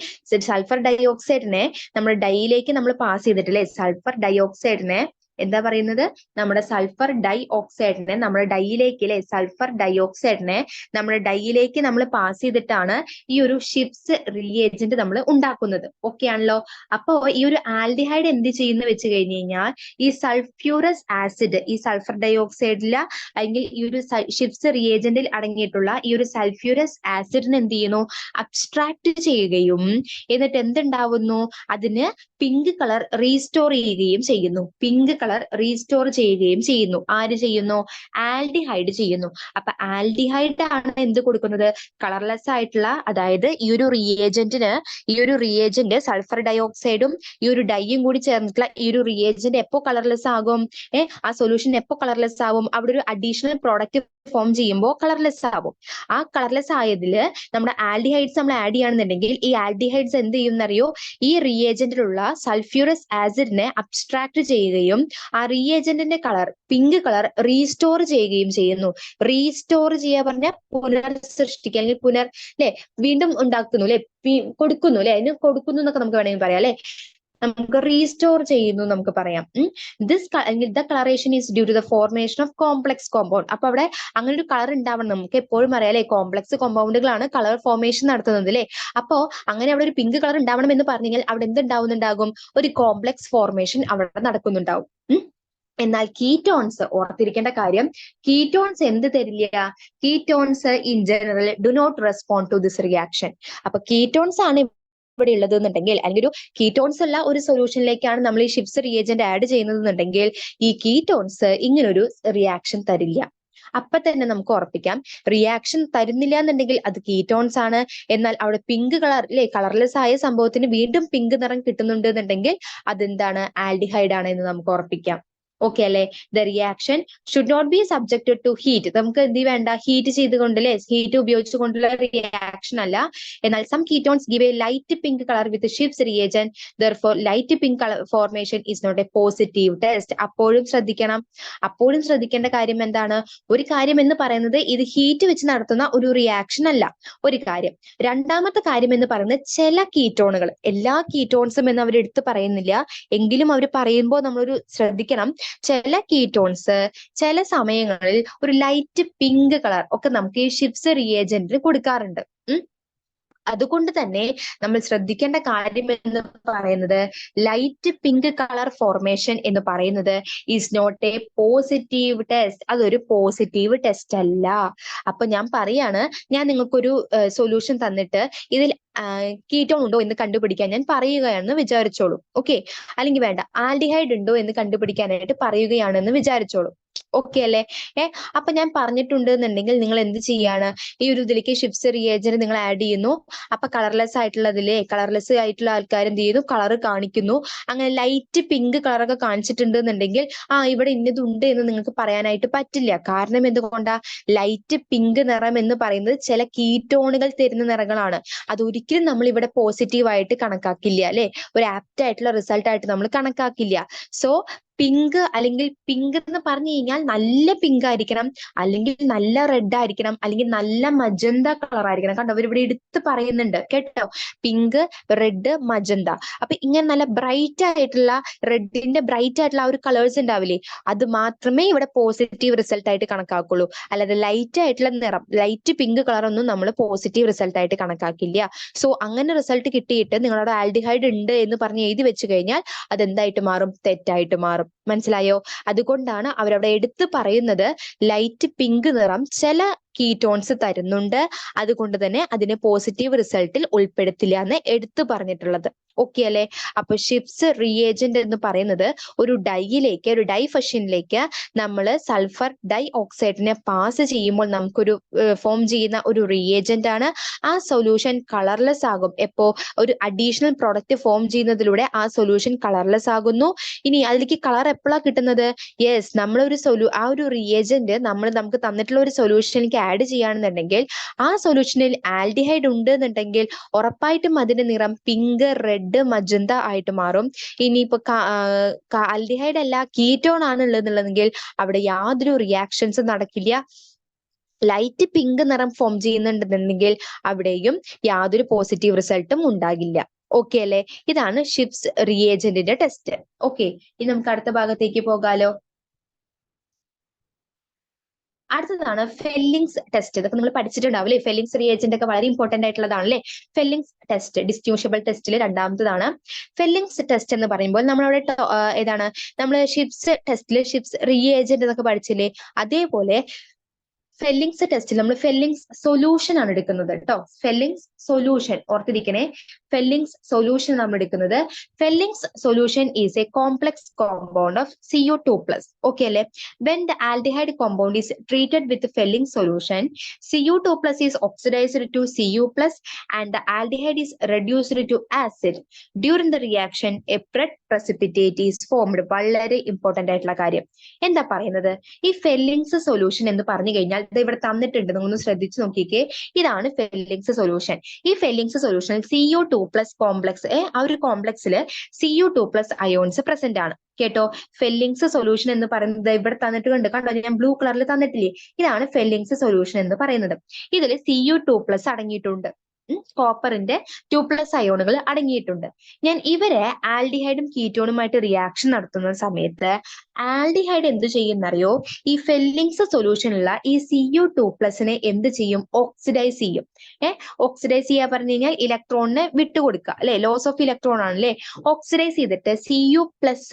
സൾഫർ ഡൈ ഓക്സൈഡിനെ നമ്മൾ ഡൈയിലേക്ക് നമ്മൾ പാസ് ചെയ്തിട്ടില്ലേ? സൾഫർ ഡൈ ഓക്സൈഡിനെ എന്താ പറയുന്നത്? നമ്മുടെ സൾഫർ ഡൈ ഓക്സൈഡിനെ നമ്മുടെ ഡൈയിലേക്ക് അല്ലെ, സൾഫർ ഡൈ ഓക്സൈഡിനെ നമ്മുടെ ഡൈയിലേക്ക് നമ്മൾ പാസ് ചെയ്തിട്ടാണ് ഈ ഒരു ഷിഫ്റ്റ്സ് റിയേജന്റ് നമ്മൾ ഉണ്ടാക്കുന്നത്. ഓക്കെ ആണല്ലോ? അപ്പോ ഈ ഒരു ആൽഡിഹൈഡ് എന്ത് ചെയ്യുന്ന വെച്ച് കഴിഞ്ഞ് കഴിഞ്ഞാൽ, ഈ സൾഫ്യൂറസ് ആസിഡ്, ഈ സൾഫർ ഡൈ ഓക്സൈഡില് അല്ലെങ്കിൽ ഈ ഒരു ഷിഫ്റ്റ്സ് റിയേജന്റിൽ അടങ്ങിയിട്ടുള്ള ഈ ഒരു സൾഫ്യൂറസ് ആസിഡിനെ എന്ത് ചെയ്യുന്നു? അബ്സ്ട്രാക്ട് ചെയ്യുകയും എന്നിട്ട് എന്തുണ്ടാവുന്നു? അതിന് പിങ്ക് കളർ റീസ്റ്റോർ ചെയ്യുകയും ചെയ്യുന്നു. പിങ്ക് കളർ റീസ്റ്റോർ ചെയ്യുകയും ചെയ്യുന്നു. ആര് ചെയ്യുന്നു? ആൽഡിഹൈഡ് ചെയ്യുന്നു. അപ്പൊ ആൽഡിഹൈഡ് ആണ് എന്ത് കൊടുക്കുന്നത്? കളർലെസ് ആയിട്ടുള്ള, അതായത് ഈ ഒരു റിയേജന്റ് സൾഫർ ഡൈ ഓക്സൈഡും ഈ ഒരു ഡൈയും കൂടി ചേർന്നിട്ടുള്ള ഈ ഒരു റിയേജന്റ് എപ്പോ കളർലെസ് ആകും? ആ സൊല്യൂഷൻ എപ്പോ കളർലെസ് ആവും? അവിടെ ഒരു അഡീഷണൽ പ്രോഡക്റ്റ് ഫോം ചെയ്യുമ്പോൾ കളർലെസ് ആവും. ആ കളർലെസ് ആയതില് നമ്മുടെ ആൽഡിഹൈഡ്സ് നമ്മൾ ആഡ് ചെയ്യുകയാണെന്നുണ്ടെങ്കിൽ, ഈ ആൽഡിഹൈഡ്സ് എന്ത് ചെയ്യുന്നറിയോ? ഈ റിയേജന്റിലുള്ള സൾഫ്യൂറസ് ആസിഡിനെ അബ്സ്ട്രാക്ട് ചെയ്യുകയും ആ റിയേജന്റിന്റെ കളർ, പിങ്ക് കളർ റീസ്റ്റോർ ചെയ്യുകയും ചെയ്യുന്നു. റീസ്റ്റോർ ചെയ്യുക പറഞ്ഞാൽ പുനർസൃഷ്ടിക്കുക, അല്ലെങ്കിൽ വീണ്ടും ഉണ്ടാക്കുന്നു അല്ലെ, കൊടുക്കുന്നു അല്ലെ, അതിന് കൊടുക്കുന്നു എന്നൊക്കെ നമുക്ക് വേണമെങ്കിൽ പറയാം അല്ലെ. നമുക്ക് റീസ്റ്റോർ ചെയ്യുന്നു നമുക്ക് പറയാം. The colouration is due to the formation of complex compound. അപ്പൊ അവിടെ അങ്ങനെ ഒരു കളർ ഉണ്ടാവണം. നമുക്ക് എപ്പോഴും അറിയാം അല്ലെ, കോംപ്ലക്സ് കോമ്പൗണ്ടുകളാണ് കളർ ഫോർമേഷൻ നടത്തുന്നത് അല്ലെ. അപ്പോ അങ്ങനെ അവിടെ ഒരു പിങ്ക് കളർ ഉണ്ടാവണം എന്ന് പറഞ്ഞു കഴിഞ്ഞാൽ അവിടെ എന്തുണ്ടാവുന്നുണ്ടാകും? ഒരു കോംപ്ലക്സ് ഫോർമേഷൻ അവിടെ നടക്കുന്നുണ്ടാവും. എന്നാൽ കീറ്റോൺസ്, ഓർത്തിരിക്കേണ്ട കാര്യം, കീറ്റോൺസ് എന്ത് തരില്ല? Ketones in general do not respond to this reaction. അപ്പൊ കീറ്റോൺസ് ആണ് ഇവിടെ ഉള്ളത് എന്നുണ്ടെങ്കിൽ, അല്ലെങ്കിൽ ഒരു കീറ്റോൺസ് ഉള്ള ഒരു സൊല്യൂഷനിലേക്കാണ് നമ്മൾ ഈ ഷിഫ്റ്റ്സ് റിയേജന്റ് ആഡ് ചെയ്യുന്നതെന്നുണ്ടെങ്കിൽ, ഈ കീറ്റോൺസ് ഇങ്ങനൊരു റിയാക്ഷൻ തരില്ല. അപ്പൊ തന്നെ നമുക്ക് ഉറപ്പിക്കാം, റിയാക്ഷൻ തരുന്നില്ല എന്നുണ്ടെങ്കിൽ അത് കീറ്റോൺസ് ആണ്. എന്നാൽ അവിടെ പിങ്ക് കളർ അല്ലെ, കളർലെസ് ആയ സംഭവത്തിന് വീണ്ടും പിങ്ക് നിറം കിട്ടുന്നുണ്ട് എന്നുണ്ടെങ്കിൽ അതെന്താണ്? ആൽഡിഹൈഡ് ആണ് എന്ന് നമുക്ക് ഉറപ്പിക്കാം. ഓക്കെ അല്ലെ? The reaction should not be subjected to heat. നമുക്ക് എന്ത് വേണ്ട? ഹീറ്റ് ചെയ്തുകൊണ്ട് അല്ലെ, ഹീറ്റ് ഉപയോഗിച്ചുകൊണ്ടുള്ള റിയാക്ഷൻ അല്ല. എന്നാൽ some ketones give a light pink colour with Schiff's reagent, therefore light pink colour formation is not a positive test. അപ്പോഴും ശ്രദ്ധിക്കണം. അപ്പോഴും ശ്രദ്ധിക്കേണ്ട കാര്യം എന്താണ്? ഒരു കാര്യം എന്ന് പറയുന്നത് ഇത് ഹീറ്റ് വെച്ച് നടത്തുന്ന ഒരു റിയാക്ഷൻ അല്ല, ഒരു കാര്യം. രണ്ടാമത്തെ കാര്യം എന്ന് പറയുന്നത് ചില കീറ്റോണുകൾ, എല്ലാ കീറ്റോൺസും എന്ന് അവർ എടുത്ത് പറയുന്നില്ല, എങ്കിലും അവർ പറയുമ്പോൾ നമ്മളൊരു ശ്രദ്ധിക്കണം. ചില കീറ്റോൺസ് ചില സമയങ്ങളിൽ ഒരു ലൈറ്റ് പിങ്ക് കളർ ഒക്കെ നമുക്ക് ഈ ഷിഫ്റ്റ്സ് റിയേജന്റിൽ കൊടുക്കാറുണ്ട്. അതുകൊണ്ട് തന്നെ നമ്മൾ ശ്രദ്ധിക്കേണ്ട കാര്യം എന്ന് പറയുന്നത്, ലൈറ്റ് പിങ്ക് കളർ ഫോർമേഷൻ എന്ന് പറയുന്നത് is not a positive test. അതൊരു പോസിറ്റീവ് ടെസ്റ്റ് അല്ല. അപ്പൊ ഞാൻ പറയാണ്, ഞാൻ നിങ്ങൾക്കൊരു സൊല്യൂഷൻ തന്നിട്ട് ഇതിൽ കീറ്റോൺ ഉണ്ടോ എന്ന് കണ്ടുപിടിക്കാൻ ഞാൻ പറയുകയാണെന്ന് വിചാരിച്ചോളൂ. ഓക്കെ, അല്ലെങ്കിൽ വേണ്ട, ആൽഡിഹൈഡ് ഉണ്ടോ എന്ന് കണ്ടുപിടിക്കാനായിട്ട് പറയുകയാണെന്ന് വിചാരിച്ചോളൂ. ഓക്കെ അല്ലെ? അപ്പൊ ഞാൻ പറഞ്ഞിട്ടുണ്ട് എന്നുണ്ടെങ്കിൽ നിങ്ങൾ എന്ത് ചെയ്യാണ്? ഈ ഒരു ഇതിലേക്ക് ഷിഫ്റ്റ്സ് റിയേജന്റ് നിങ്ങൾ ആഡ് ചെയ്യുന്നു. അപ്പൊ കളർലെസ് ആയിട്ടുള്ള ആൾക്കാർ എന്ത് ചെയ്യുന്നു? കളർ കാണിക്കുന്നു. അങ്ങനെ ലൈറ്റ് പിങ്ക് കളറൊക്കെ കാണിച്ചിട്ടുണ്ട് എന്നുണ്ടെങ്കിൽ ഇവിടെ ഇന്നതുണ്ട് എന്ന് നിങ്ങൾക്ക് പറയാനായിട്ട് പറ്റില്ല. കാരണം എന്തുകൊണ്ടാ? ലൈറ്റ് പിങ്ക് നിറം എന്ന് പറയുന്നത് ചില കീറ്റോണുകൾ തരുന്ന നിറങ്ങളാണ്. അതൊരിക്കലും നമ്മൾ ഇവിടെ പോസിറ്റീവ് ആയിട്ട് കണക്കാക്കില്ല അല്ലെ, ഒരു ആപ്റ്റ് ആയിട്ടുള്ള റിസൾട്ട് ആയിട്ട് നമ്മൾ കണക്കാക്കില്ല. സോ പിങ്ക് അല്ലെങ്കിൽ പിങ്ക് എന്ന് പറഞ്ഞു കഴിഞ്ഞാൽ നല്ല പിങ്ക് ആയിരിക്കണം, അല്ലെങ്കിൽ നല്ല റെഡ് ആയിരിക്കണം, അല്ലെങ്കിൽ നല്ല മജന്ത കളർ ആയിരിക്കണം. കണ്ടോ, അവരിവിടെ എടുത്ത് പറയുന്നുണ്ട് കേട്ടോ, പിങ്ക്, റെഡ്, മജന്ത. അപ്പൊ ഇങ്ങനെ നല്ല ബ്രൈറ്റ് ആയിട്ടുള്ള റെഡിന്റെ ബ്രൈറ്റ് ആയിട്ടുള്ള ആ ഒരു കളേഴ്സ് ഉണ്ടാവില്ലേ, അത് മാത്രമേ ഇവിടെ പോസിറ്റീവ് റിസൾട്ട് ആയിട്ട് കണക്കാക്കുള്ളൂ. അല്ലാതെ ലൈറ്റ് ആയിട്ടുള്ള നിറം, ലൈറ്റ് പിങ്ക് കളർ ഒന്നും നമ്മൾ പോസിറ്റീവ് റിസൾട്ട് ആയിട്ട് കണക്കാക്കില്ല. സോ അങ്ങനെ റിസൾട്ട് കിട്ടിയിട്ട് നിങ്ങളവിടെ ആൽഡിഹൈഡ് ഉണ്ട് എന്ന് പറഞ്ഞ് എഴുതി വെച്ച് കഴിഞ്ഞാൽ അതെന്തായിട്ട് മാറും? തെറ്റായിട്ട് മാറും. മനസ്സിലായോ? അതുകൊണ്ടാണ് അവരവിടെ എടുത്ത് പറയുന്നത് ലൈറ്റ് പിങ്ക് നിറം ചില കീറ്റോൺസ് തരുന്നുണ്ട്, അതുകൊണ്ട് തന്നെ അതിനെ പോസിറ്റീവ് റിസൾട്ടിൽ ഉൾപ്പെടുത്തില്ല എന്ന് എടുത്തു പറഞ്ഞിട്ടുള്ളത്. ഓക്കെ അല്ലെ? അപ്പൊ ഷിപ്സ് റിയേജന്റ് എന്ന് പറയുന്നത് ഒരു ഡൈയിലേക്ക്, ഒരു ഡൈഫഷനിലേക്ക് നമ്മൾ സൾഫർ ഡൈ ഓക്സൈഡിനെ പാസ് ചെയ്യുമ്പോൾ നമുക്കൊരു ഫോം ചെയ്യുന്ന ഒരു റിയേജന്റ് ആണ്. ആ സൊല്യൂഷൻ കളർലെസ് ആകും. എപ്പോ? ഒരു അഡീഷണൽ പ്രൊഡക്റ്റ് ഫോം ചെയ്യുന്നതിലൂടെ ആ സൊല്യൂഷൻ കളർലെസ് ആകുന്നു. ഇനി അതിലേക്ക് കളർ എപ്പോഴാണ് കിട്ടുന്നത്? യെസ്, നമ്മളൊരു ആ ഒരു റിയേജന്റ് നമുക്ക് തന്നിട്ടുള്ള ഒരു സൊല്യൂഷനിലേക്ക് ആഡ് ചെയ്യുകയാണെന്നുണ്ടെങ്കിൽ ആ സൊല്യൂഷനിൽ ആൽഡിഹൈഡ് ഉണ്ട് എന്നുണ്ടെങ്കിൽ ഉറപ്പായിട്ടും അതിന്റെ നിറം പിങ്ക്, റെഡ്, മജന്ത ആയിട്ട് മാറും. ഇനിയിപ്പോ ആൽഡിഹൈഡ് അല്ല കീറ്റോൺ ആണ് ഉള്ളതെന്നുള്ളതെങ്കിൽ അവിടെ യാതൊരു റിയാക്ഷൻസും നടക്കില്ല. ലൈറ്റ് പിങ്ക് നിറം ഫോം ചെയ്യുന്നുണ്ടെന്നുണ്ടെങ്കിൽ അവിടെയും യാതൊരു പോസിറ്റീവ് റിസൾട്ടും ഉണ്ടാകില്ല. ഓക്കെ അല്ലെ? ഇതാണ് ഷിപ്സ് റിയേജന്റിന്റെ ടെസ്റ്റ്. ഓക്കെ, ഇനി നമുക്ക് അടുത്ത ഭാഗത്തേക്ക് പോകാലോ. അടുത്തതാണ് ഫെല്ലിങ്സ് ടെസ്റ്റ്. ഇതൊക്കെ നിങ്ങൾ പഠിച്ചിട്ടുണ്ടാവും അല്ലേ? ഫെല്ലിങ്സ് റിയേജന്റ് ഒക്കെ വളരെ ഇമ്പോർട്ടന്റ് ആയിട്ടുള്ളതാണ് അല്ലേ? ഫെല്ലിങ്സ് ടെസ്റ്റ് ഡിസ്റ്റിങ്ഷബിൾ ടെസ്റ്റിൽ രണ്ടാമത്തതാണ്. ഫെല്ലിങ്സ് ടെസ്റ്റ് എന്ന് പറയുമ്പോൾ നമ്മളവിടെ ഏതാണ്, നമ്മൾ ഷിപ്സ് ടെസ്റ്റിൽ ഷിപ്സ് റിയേജന്റ് എന്നൊക്കെ പഠിച്ചില്ലേ, അതേപോലെ ഫെല്ലിങ്സ് ടെസ്റ്റിൽ നമ്മൾ ഫെല്ലിങ്സ് സൊല്യൂഷൻ ആണ് എടുക്കുന്നത് കേട്ടോ. ഫെല്ലിങ്സ് സൊല്യൂഷൻ ഓർത്തിരിക്കണേ, ഫെല്ലിങ്സ് സൊല്യൂഷൻ നമ്മൾ എടുക്കുന്നത്. Fehling's solution is a complex compound of CO2+. Okay അല്ലെ? When the aldehyde compound is treated with Fehling solution, CO2+ is oxidised to Cu+ and the aldehyde is reduced to acid. During the reaction a red precipitate is formed. വളരെ ഇമ്പോർട്ടന്റ് ആയിട്ടുള്ള കാര്യം എന്താ പറയുന്നത്? ഈ ഫെല്ലിങ്സ് സൊല്യൂഷൻ എന്ന് പറഞ്ഞു കഴിഞ്ഞാൽ ഇത് ഇവിടെ തന്നിട്ടുണ്ട്, നിങ്ങളൊന്ന് ശ്രദ്ധിച്ചു നോക്കിക്കേ. ഇതാണ് ഫെല്ലിങ്സ് സൊല്യൂഷൻ. ഈ ഫെല്ലിങ്സ് സൊല്യൂഷനിൽ CO2+ കോംപ്ലക്സ്, ആ ഒരു കോംപ്ലക്സിൽ CO2+ അയോൺസ് പ്രസന്റ് ആണ് കേട്ടോ. ഫെല്ലിങ്സ് സൊല്യൂഷൻ എന്ന് പറയുന്നത് ഇവിടെ തന്നിട്ടുണ്ട് കണ്ടോ, ഞാൻ ബ്ലൂ കളറിൽ തന്നിട്ടില്ലേ, ഇതാണ് ഫെല്ലിങ്സ് സൊല്യൂഷൻ എന്ന് പറയുന്നത്. ഇതിൽ CO2+ അടങ്ങിയിട്ടുണ്ട്, കോപ്പറിന്റെ 2+ അയോണുകൾ അടങ്ങിയിട്ടുണ്ട്. ഞാൻ ഇവരെ ആൽഡിഹൈഡും കീറ്റോണുമായിട്ട് റിയാക്ഷൻ നടത്തുന്ന സമയത്ത് ആൽഡിഹൈഡ് എന്ത് ചെയ്യുന്നറിയോ? ഈ ഫെല്ലിങ്സ് സൊല്യൂഷനുള്ള ഈ CO2+ എന്ത് ചെയ്യും? ഓക്സിഡൈസ് ചെയ്യും. ഓക്സിഡൈസ് ചെയ്യാ പറഞ്ഞു കഴിഞ്ഞാൽ ഇലക്ട്രോണിനെ വിട്ടുകൊടുക്കുക അല്ലെ, ലോസ് ഓഫ് ഇലക്ട്രോൺ ആണല്ലേ. ഓക്സിഡൈസ് ചെയ്തിട്ട് Cu+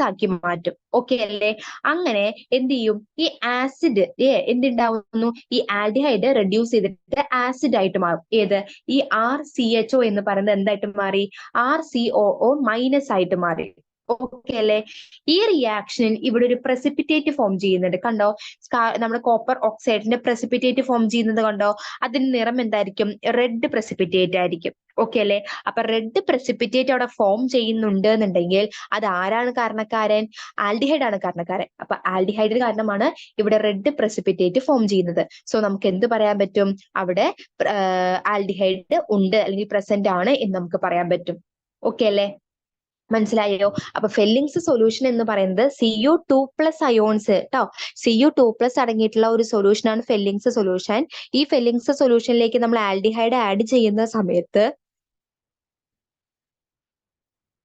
ആക്കി മാറ്റും. ഓക്കെ അല്ലേ? അങ്ങനെ എന്ത് ചെയ്യും? ഈ ആസിഡ് എന്തുണ്ടാവുന്നു? ഈ ആൽഡിഹൈഡ് റെഡ്യൂസ് ചെയ്തിട്ട് ആസിഡ് ആയിട്ട് മാറും. ഏത്? ഈ RCHO എന്ന് പറയുന്നത് എന്തായിട്ട് മാറി? RCOO- ആയിട്ട് മാറി. ഓക്കെ അല്ലെ? ഈ റിയാക്ഷനിൽ ഇവിടെ ഒരു പ്രസിപ്പിറ്റേറ്റ് ഫോം ചെയ്യുന്നുണ്ട് കണ്ടോ. നമ്മുടെ കോപ്പർ ഓക്സൈഡിന്റെ പ്രസിപ്പിറ്റേറ്റ് ഫോം ചെയ്യുന്നത് കണ്ടോ. അതിന്റെ നിറം എന്തായിരിക്കും? റെഡ് പ്രസിപ്പിറ്റേറ്റ് ആയിരിക്കും. ഓക്കെ അല്ലെ? അപ്പൊ റെഡ് പ്രസിപ്പിറ്റേറ്റ് അവിടെ ഫോം ചെയ്യുന്നുണ്ട് എന്നുണ്ടെങ്കിൽ അത് ആരാണ് കാരണക്കാരൻ? ആൽഡിഹൈഡ് ആണ് കാരണക്കാരൻ. അപ്പൊ ആൽഡിഹൈഡ് കാരണമാണ് ഇവിടെ റെഡ് പ്രസിപ്പിറ്റേറ്റ് ഫോം ചെയ്യുന്നത്. സോ നമുക്ക് എന്ത് പറയാൻ പറ്റും? അവിടെ ആൽഡിഹൈഡ് ഉണ്ട് അല്ലെങ്കിൽ പ്രസന്റ് ആണ് എന്ന് നമുക്ക് പറയാൻ പറ്റും. ഓക്കെ അല്ലെ? മനസ്സിലായോ? അപ്പൊ ഫെല്ലിങ്സ് സൊല്യൂഷൻ എന്ന് പറയുന്നത് CO2+ അയോൺസ് കേട്ടോ, CO2+ അടങ്ങിയിട്ടുള്ള ഒരു സൊല്യൂഷൻ ആണ് ഫെല്ലിങ്സ് സൊല്യൂഷൻ. ഈ ഫെല്ലിങ്സ് സൊല്യൂഷനിലേക്ക് നമ്മൾ ആൽഡിഹൈഡ് ആഡ് ചെയ്യുന്ന സമയത്ത്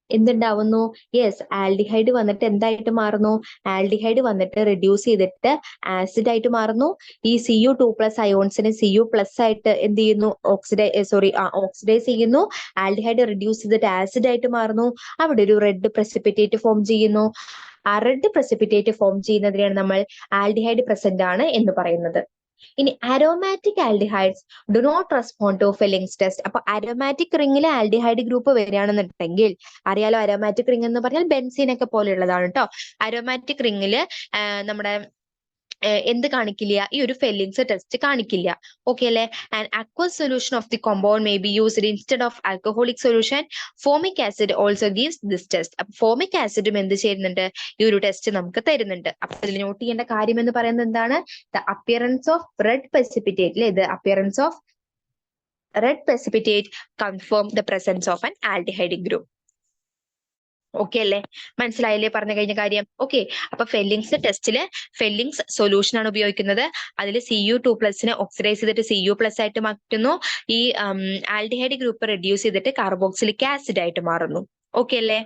എന്തുണ്ടാവുന്നു? യെസ്, ആൽഡിഹൈഡ് വന്നിട്ട് എന്തായിട്ട് മാറുന്നു? ആൽഡിഹൈഡ് വന്നിട്ട് റെഡ്യൂസ് ചെയ്തിട്ട് ആസിഡ് ആയിട്ട് മാറുന്നു. ഈ CO2+ അയോൺസിനെ Cu+ ആയിട്ട് എന്ത് ചെയ്യുന്നു? ഓക്സിഡൈസ് ചെയ്യുന്നു. ആൽഡിഹൈഡ് റെഡ്യൂസ് ചെയ്തിട്ട് ആസിഡ് ആയിട്ട് മാറുന്നു. അവിടെ ഒരു റെഡ് പ്രസിപ്പിറ്റേറ്റ് ഫോം ചെയ്യുന്നു. ആ റെഡ് പ്രസിപ്പിറ്റേറ്റ് ഫോം ചെയ്യുന്നതിനെയാണ് നമ്മൾ ആൽഡിഹൈഡ് പ്രസന്റ് ആണ് എന്ന് പറയുന്നത്. ഇനി aromatic aldehydes do not respond to Fehling's test. അപ്പൊ അരോമാറ്റിക് റിംഗിൽ ആൽഡിഹൈഡ് ഗ്രൂപ്പ് വരികയാണെന്നുണ്ടെങ്കിൽ അറിയാലോ, അരോമാറ്റിക് റിംഗ് എന്ന് പറഞ്ഞാൽ ബെൻസീൻ ഒക്കെ പോലെയുള്ളതാണ് കേട്ടോ. അരോമാറ്റിക് റിംഗിൽ നമ്മുടെ എന്ത് കാണിക്കില്ല? ഈ ഒരു ഫെല്ലിങ്സ് ടെസ്റ്റ് കാണിക്കില്ല. ഓക്കെ അല്ലെ? And aqueous solution of the compound may be used instead of alcoholic solution. Formic acid also gives this test. അപ്പൊ ഫോമിക് ആസിഡും എന്ത് ചെയ്യുന്നുണ്ട്? ഈ ഒരു ടെസ്റ്റ് നമുക്ക് തരുന്നുണ്ട്. അപ്പൊ ഇതിൽ നോട്ട് ചെയ്യേണ്ട കാര്യം എന്ന് പറയുന്നത് എന്താണ്? The appearance of red precipitate അല്ലെ, the appearance of red precipitate confirm the presence of an aldehyde group. Okay അല്ലേ? മനസ്സിലായില്ലേ പറഞ്ഞു കഴിഞ്ഞ കാര്യം? ഓക്കെ. അപ്പൊ ഫെല്ലിങ്സ് ടെസ്റ്റില് ഫെല്ലിങ്സ് സൊല്യൂഷൻ ആണ് ഉപയോഗിക്കുന്നത്. അതിൽ Cu2+ ഓക്സിഡൈസ് ചെയ്തിട്ട് Cu+ ആയിട്ട് മാറ്റുന്നു. ഈ ആൽഡിഹൈഡ് ഗ്രൂപ്പ് റെഡ്യൂസ് ചെയ്തിട്ട് കാർബോക്സിലിക് ആസിഡ് ആയിട്ട് മാറുന്നു. ഓക്കെ അല്ലേ?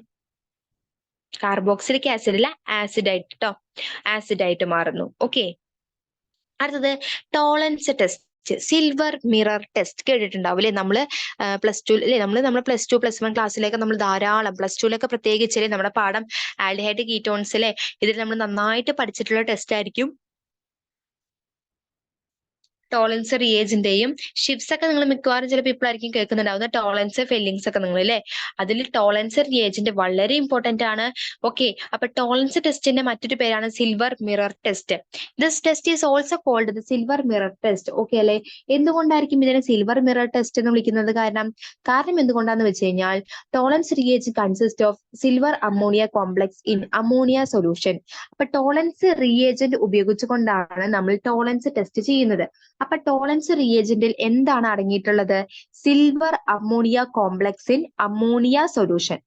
കാർബോക്സിലിക് ആസിഡിലെ ആസിഡ് ആയിട്ട് ട്ടോ, ആസിഡ് ആയിട്ട് മാറുന്നു. ഓക്കെ. അടുത്തത് ടോളൻസ് ടെസ്റ്റ്, സിൽവർ മിറർ ടെസ്റ്റ് കേട്ടിട്ടുണ്ടാവും അല്ലെ? നമ്മള് +2 അല്ലെ, നമ്മുടെ +2 +1 ക്ലാസ്സിലേക്ക് നമ്മൾ ധാരാളം +2ലൊക്കെ പ്രത്യേകിച്ച് നമ്മുടെ പാഠം ആൽഡിഹൈഡ് കീറ്റോൺസ് അല്ലെ, ഇതിൽ നമ്മൾ നന്നായിട്ട് പഠിച്ചിട്ടുള്ള ടെസ്റ്റ് ആയിരിക്കും ടോളൻസ് റിയേജിന്റെയും ഷിപ്സ് ഒക്കെ നിങ്ങൾ മിക്കവാറും ചിലപ്പോൾ ഇപ്പോഴായിരിക്കും കേൾക്കുന്നുണ്ടാവുന്ന ടോളൻസ് ഫെല്ലിങ്സ് ഒക്കെ നിങ്ങൾ അല്ലെ. അതിൽ ടോളൻസ് റിയേജിന്റെ വളരെ ഇമ്പോർട്ടന്റ് ആണ്. ഓക്കെ. അപ്പൊ ടോളൻസ് ടെസ്റ്റിന്റെ മറ്റൊരു പേരാണ് silver mirror test. This test is also called the silver mirror test. Okay അല്ലെ? എന്തുകൊണ്ടായിരിക്കും ഇതിനെ സിൽവർ മിറർ ടെസ്റ്റ് എന്ന് വിളിക്കുന്നത്? കാരണം എന്തുകൊണ്ടാന്ന് വെച്ച് കഴിഞ്ഞാൽ Tollens reagent consist of silver ammonia complex in ammonia solution. അപ്പൊ ടോളൻസ് റിയേജന്റ് ഉപയോഗിച്ചുകൊണ്ടാണ് നമ്മൾ ടോളൻസ് ടെസ്റ്റ് ചെയ്യുന്നത്. അപ്പൊ ടോളൻസ് റിയേജന്റിൽ എന്താണ് അടങ്ങിയിട്ടുള്ളത്? Silver ammonia complex in ammonia solution.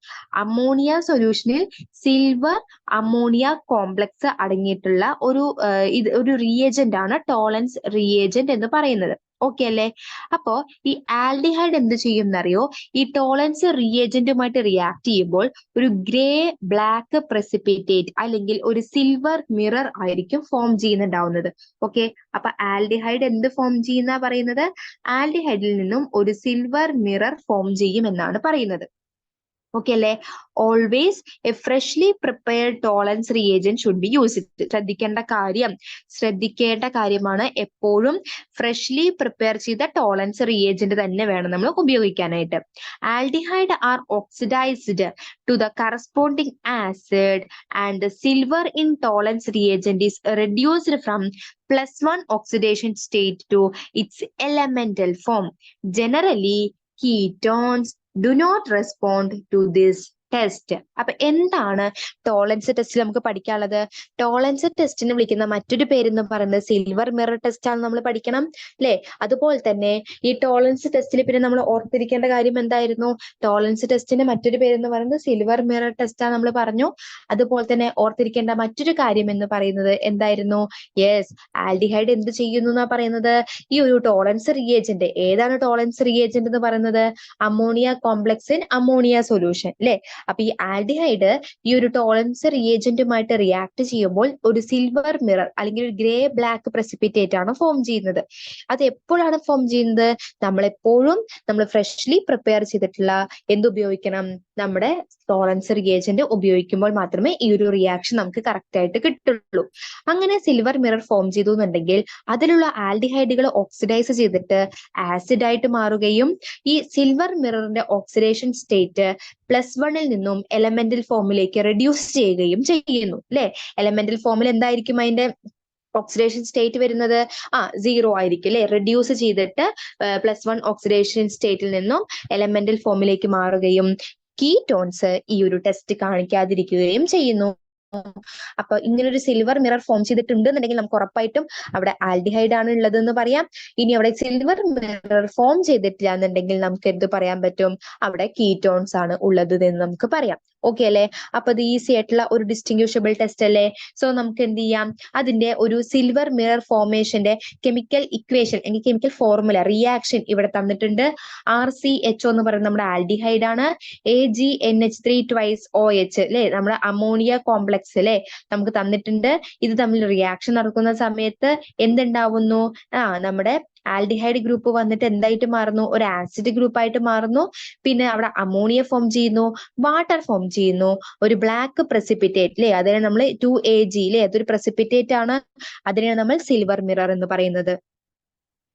Ammonia സൊല്യൂഷനിൽ സിൽവർ അമോണിയ കോംപ്ലക്സ് അടങ്ങിയിട്ടുള്ള ഒരു റിയേജന്റ് ആണ് ടോളൻസ് റിയേജന്റ് എന്ന് പറയുന്നത്. ഓക്കെ അല്ലേ? അപ്പോ ഈ ആൽഡിഹൈഡ് എന്ത് ചെയ്യും എന്നറിയോ? ഈ ടോളൻസ് റിയേജന്റുമായിട്ട് റിയാക്ട് ചെയ്യുമ്പോൾ ഒരു ഗ്രേ ബ്ലാക്ക് പ്രസിപ്പിറ്റേറ്റ് അല്ലെങ്കിൽ ഒരു സിൽവർ മിറർ ആയിരിക്കും ഫോം ചെയ്യുന്നുണ്ടാവുന്നത്. ഓക്കെ. അപ്പൊ ആൽഡിഹൈഡ് എന്ത് ഫോം ചെയ്യുന്ന പറയുന്നത്? ആൽഡിഹൈഡിൽ നിന്നും ഒരു സിൽവർ മിറർ ഫോം ചെയ്യും എന്നാണ് പറയുന്നത്. ഓക്കെ അല്ലേ? Always A freshly prepared ടോളൻസ് reagent should be used. ശ്രദ്ധിക്കേണ്ട കാര്യമാണ് എപ്പോഴും ഫ്രഷ്ലി പ്രിപ്പയർ ചെയ്ത ടോളൻസ് റിയേജന്റ് തന്നെ വേണം നമ്മൾ ഉപയോഗിക്കാനായിട്ട്. Aldehyde are oxidised to the corresponding acid and the silver in Tollens reagent is reduced from +1 oxidation state to its elemental form. Generally, ketones do not respond to this test. അപ്പൊ എന്താണ് ടോളൻസ് ടെസ്റ്റിൽ നമുക്ക് പഠിക്കാനുള്ളത്? ടോളൻസ് ടെസ്റ്റിന് വിളിക്കുന്ന മറ്റൊരു പേരെന്ന് പറയുന്നത് സിൽവർ മിറർ ടെസ്റ്റ് ആണ് നമ്മൾ പഠിക്കണം അല്ലെ? അതുപോലെ തന്നെ ഈ ടോളൻസ് ടെസ്റ്റിൽ പിന്നെ നമ്മൾ ഓർത്തിരിക്കേണ്ട കാര്യം എന്തായിരുന്നു? ടോളൻസ് ടെസ്റ്റിന്റെ മറ്റൊരു പേരെന്ന് പറയുന്നത് സിൽവർ മിറർ ടെസ്റ്റ് ആണ് നമ്മൾ പറഞ്ഞു. അതുപോലെ തന്നെ ഓർത്തിരിക്കേണ്ട മറ്റൊരു കാര്യം എന്ന് പറയുന്നത് എന്തായിരുന്നു? യെസ്, ആൽഡിഹൈഡ് എന്ത് ചെയ്യുന്നു എന്നാ പറയുന്നത്? ഈ ഒരു ടോളൻസ് റിയേജന്റ്, ഏതാണ് ടോളൻസ് റിയേജന്റ് എന്ന് പറയുന്നത്? Ammonia complex in ammonia solution അല്ലെ? അപ്പൊ ഈ ആൽഡിഹൈഡ് ഈ ഒരു ടോളൻസ് റിയേജന്റുമായിട്ട് റിയാക്ട് ചെയ്യുമ്പോൾ ഒരു സിൽവർ മിറർ അല്ലെങ്കിൽ ഒരു ഗ്രേ ബ്ലാക്ക് പ്രസിപ്പിറ്റേറ്റ് ആണ് ഫോം ചെയ്യുന്നത്. അത് എപ്പോഴാണ് ഫോം ചെയ്യുന്നത്? നമ്മൾ ഫ്രഷ്ലി പ്രിപ്പയർ ചെയ്തിട്ടുള്ള എന്തുപയോഗിക്കണം? നമ്മുടെ ടോളൻസ് റിയേജന്റ് ഉപയോഗിക്കുമ്പോൾ മാത്രമേ ഈ ഒരു റിയാക്ഷൻ നമുക്ക് കറക്റ്റ് ആയിട്ട് കിട്ടുള്ളൂ. അങ്ങനെ സിൽവർ മിറർ ഫോം ചെയ്തു എന്നുണ്ടെങ്കിൽ അതിലുള്ള ആൽഡിഹൈഡുകൾ ഓക്സിഡൈസ് ചെയ്തിട്ട് ആസിഡ് ആയിട്ട് മാറുകയും ഈ സിൽവർ മിററിന്റെ ഓക്സിഡേഷൻ സ്റ്റേറ്റ് +1 നിന്നും എലമെന്റൽ ഫോമിലേക്ക് റെഡ്യൂസ് ചെയ്യുകയും ചെയ്യുന്നു അല്ലെ? എലമെന്റൽ ഫോമിൽ എന്തായിരിക്കും അതിന്റെ ഓക്സിഡേഷൻ സ്റ്റേറ്റ് വരുന്നത്? 0 ആയിരിക്കും അല്ലെ? റെഡ്യൂസ് ചെയ്തിട്ട് +1 ഓക്സിഡേഷൻ സ്റ്റേറ്റിൽ നിന്നും എലമെന്റൽ ഫോമിലേക്ക് മാറുകയും കീറ്റോൺസ് ഈ ഒരു ടെസ്റ്റ് കാണിക്കാതിരിക്കുകയും ചെയ്യുന്നു. അപ്പൊ ഇങ്ങനൊരു സിൽവർ മിറർ ഫോം ചെയ്തിട്ടുണ്ട് എന്നുണ്ടെങ്കിൽ നമുക്ക് ഉറപ്പായിട്ടും അവിടെ ആൽഡിഹൈഡ് ആണ് ഉള്ളത് എന്ന് പറയാം. ഇനി അവിടെ സിൽവർ മിറർ ഫോം ചെയ്തിട്ടില്ല എന്നുണ്ടെങ്കിൽ നമുക്ക് എന്ത് പറയാൻ പറ്റും? അവിടെ കീറ്റോൺസ് ആണ് ഉള്ളത് എന്ന് നമുക്ക് പറയാം. ഓക്കെ അല്ലെ? അപ്പൊ അത് ഈസി ആയിട്ടുള്ള ഒരു ഡിസ്റ്റിങ്വിഷബിൾ ടെസ്റ്റ് അല്ലേ? സോ നമുക്ക് എന്ത് ചെയ്യാം? അതിന്റെ ഒരു സിൽവർ മിറർ ഫോർമേഷന്റെ കെമിക്കൽ ഇക്വേഷൻ അല്ലെങ്കിൽ കെമിക്കൽ ഫോർമുല റിയാക്ഷൻ ഇവിടെ തന്നിട്ടുണ്ട്. RCHO എന്ന് പറയുന്നത് നമ്മുടെ ആൽഡിഹൈഡ് ആണ്. AgNH3 twice OH അല്ലെ? നമ്മുടെ അമോണിയ കോംപ്ലക്സ് അല്ലെ നമുക്ക് തന്നിട്ടുണ്ട്. ഇത് തമ്മിൽ റിയാക്ഷൻ നടക്കുന്ന സമയത്ത് എന്തുണ്ടാവുന്നു? നമ്മുടെ ആൽഡിഹൈഡ് ഗ്രൂപ്പ് വന്നിട്ട് എന്തായിട്ട് മാറുന്നു? ഒരു ആസിഡ് ഗ്രൂപ്പ് ആയിട്ട് മാറുന്നു. പിന്നെ അവിടെ അമോണിയ ഫോം ചെയ്യുന്നു, വാട്ടർ ഫോം ചെയ്യുന്നു, ഒരു ബ്ലാക്ക് പ്രസിപ്പിറ്റേറ്റ് അല്ലെ? അതിനെ നമ്മൾ 2Ag അല്ലെ? അതൊരു പ്രസിപ്പിറ്റേറ്റ് ആണ്. അതിനെയാണ് നമ്മൾ സിൽവർ മിറർ എന്ന് പറയുന്നത്.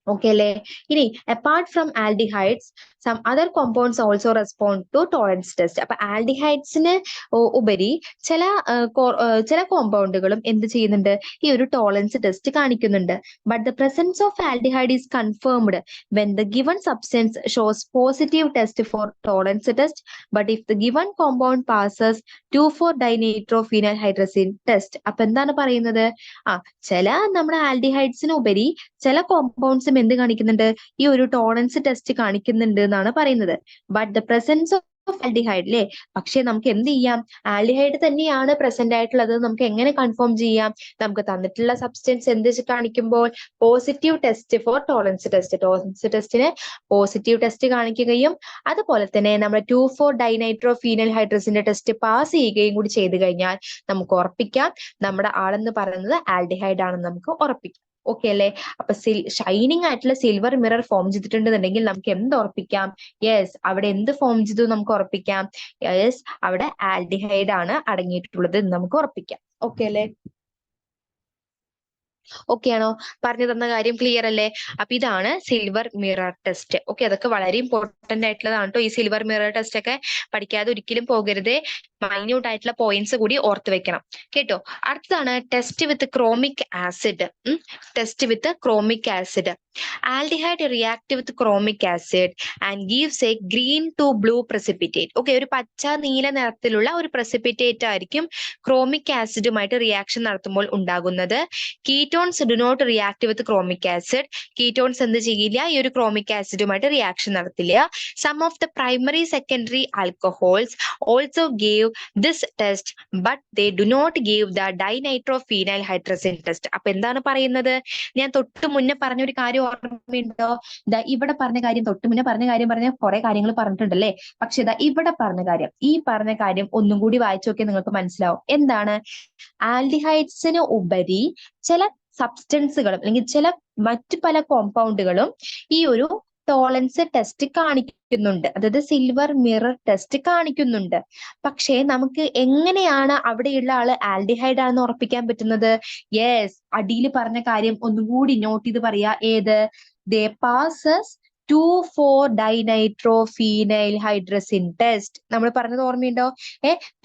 ഓക്കെ അല്ലേ? ഇനി apart from aldehydes some other compounds also respond to tolerance test. അപ്പൊ ആൽഡിഹൈഡ്സിന് ഉപരി ചില കോമ്പൗണ്ടുകളും എന്ത് ചെയ്യുന്നുണ്ട്? ഈ ഒരു ടോളറൻസ് ടെസ്റ്റ് കാണിക്കുന്നുണ്ട്. But the presence of aldehyde is confirmed when the given substance shows positive test for tolerance test. But if the given compound passes 2,4-ഡൈനൈട്രോഫീനൽ ഹൈഡ്രസിൻ ടെസ്റ്റ്. അപ്പൊ എന്താണ് പറയുന്നത്? ചില നമ്മുടെ ആൽഡിഹൈഡ്സിന് ഉപരി ചില കോമ്പൗണ്ട്സും എന്ത് കാണിക്കുന്നുണ്ട്? ഈ ഒരു ടോളറൻസ് ടെസ്റ്റ് കാണിക്കുന്നുണ്ട് എന്നാണ് പറയുന്നത്. But the presence of aldehyde അല്ലേ? പക്ഷെ നമുക്ക് എന്ത് ചെയ്യാം, ആൽഡിഹൈഡ് തന്നെയാണ് പ്രസന്റ് ആയിട്ടുള്ളത് നമുക്ക് എങ്ങനെ കൺഫേം ചെയ്യാം? നമുക്ക് തന്നിട്ടുള്ള സബ്സ്റ്റൻസ് എന്ത് കാണിക്കുമ്പോൾ പോസിറ്റീവ് ടെസ്റ്റ് ഫോർ ടോളറൻസ് ടെസ്റ്റിന് പോസിറ്റീവ് ടെസ്റ്റ് കാണിക്കുകയും അതുപോലെ തന്നെ നമ്മൾ 2,4 ഡൈനൈട്രോ ഫീനൽ ഹൈഡ്രസിന്റെ ടെസ്റ്റ് പാസ് ചെയ്യുകയും കൂടി ചെയ്തു കഴിഞ്ഞാൽ നമുക്ക് ഉറപ്പിക്കാം നമ്മുടെ ആളെന്ന് പറയുന്നത് ആൽഡിഹൈഡ് ആണെന്ന് നമുക്ക് ഉറപ്പിക്കാം. ഓക്കെ അല്ലേ? അപ്പൊ ഷൈനിങ് ആയിട്ടുള്ള സിൽവർ മിറർ ഫോം ചെയ്തിട്ടുണ്ടെന്നുണ്ടെങ്കിൽ നമുക്ക് എന്ത് ഉറപ്പിക്കാം? യെസ്, അവിടെ എന്ത് ഫോം ചെയ്തു നമുക്ക് ഉറപ്പിക്കാം? യെസ്, അവിടെ ആൽഡിഹൈഡ് ആണ് അടങ്ങിയിട്ടുള്ളത് എന്ന് നമുക്ക് ഉറപ്പിക്കാം. ഓക്കെ അല്ലേ? ഓക്കെ ആണോ? പറഞ്ഞു തന്ന കാര്യം ക്ലിയർ അല്ലേ? അപ്പൊ ഇതാണ് സിൽവർ മിറർ ടെസ്റ്റ്. ഓക്കെ, അതൊക്കെ വളരെ ഇമ്പോർട്ടന്റ് ആയിട്ടുള്ളതാണ് കേട്ടോ. ഈ സിൽവർ മിറർ ടെസ്റ്റ് ഒക്കെ പഠിക്കാതെ ഒരിക്കലും പോകരുത്. മൈന്യൂട്ട് ആയിട്ടുള്ള പോയിന്റ്സ് കൂടി ഓർത്ത് വെക്കണം കേട്ടോ. അടുത്തതാണ് test with chromic acid. Test with chromic acid. Aldehyde react with chromic acid and gives a green to blue precipitate. Okay, ഒരു പച്ച നീല നിറത്തിലുള്ള ഒരു precipitate ആയിരിക്കും ക്രോമിക് ആസിഡുമായിട്ട് റിയാക്ഷൻ നടത്തുമ്പോൾ ഉണ്ടാകുന്നത്. Ketones do not react with chromic acid. Ketones എന്ത് ചെയ്യില്ല, ഈ ഒരു ക്രോമിക് ആസിഡുമായിട്ട് റിയാക്ഷൻ നടത്തില്ല. Some of the primary secondary alcohols also gave this test but they do not gave the dinitro phenyl hydrazine test. അപ്പൊ എന്താണ് പറയുന്നത്? ഞാൻ തൊട്ട് മുന്നേ പറഞ്ഞൊരു കാര്യം ഓർമ്മയുണ്ടോ? ഇവിടെ പറഞ്ഞ കാര്യം, തൊട്ട് മുന്നേ പറഞ്ഞ കുറെ കാര്യങ്ങൾ പറഞ്ഞിട്ടുണ്ടല്ലേ. പക്ഷെ ഇവിടെ പറഞ്ഞ കാര്യം, ഈ പറഞ്ഞ കാര്യം ഒന്നും കൂടി വായിച്ചു നോക്കിയാൽ നിങ്ങൾക്ക് മനസ്സിലാവും. എന്താണ്? ആൽഡിഹൈഡ്സിന് ഉപരി ചില സബ്സ്റ്റൻസുകളും അല്ലെങ്കിൽ ചില മറ്റു പല കോമ്പൗണ്ടുകളും ഈ ഒരു ടോളൻസ് ടെസ്റ്റ് കാണിക്കുന്നുണ്ട്, അതായത് സിൽവർ മിറർ ടെസ്റ്റ് കാണിക്കുന്നുണ്ട്. പക്ഷേ നമുക്ക് എങ്ങനെയാണ് അവിടെയുള്ള ആള് ആൽഡിഹൈഡ് ആണെന്ന് ഉറപ്പിക്കാൻ പറ്റുന്നത്? യെസ്, അടിയിൽ പറഞ്ഞ കാര്യം ഒന്നുകൂടി നോട്ട് ചെയ്ത് പറയാ. ഏത്? They passes 2,4 dinitro phenyl hydrazine test. നമ്മൾ പറഞ്ഞത് ഓർമ്മയുണ്ടോ?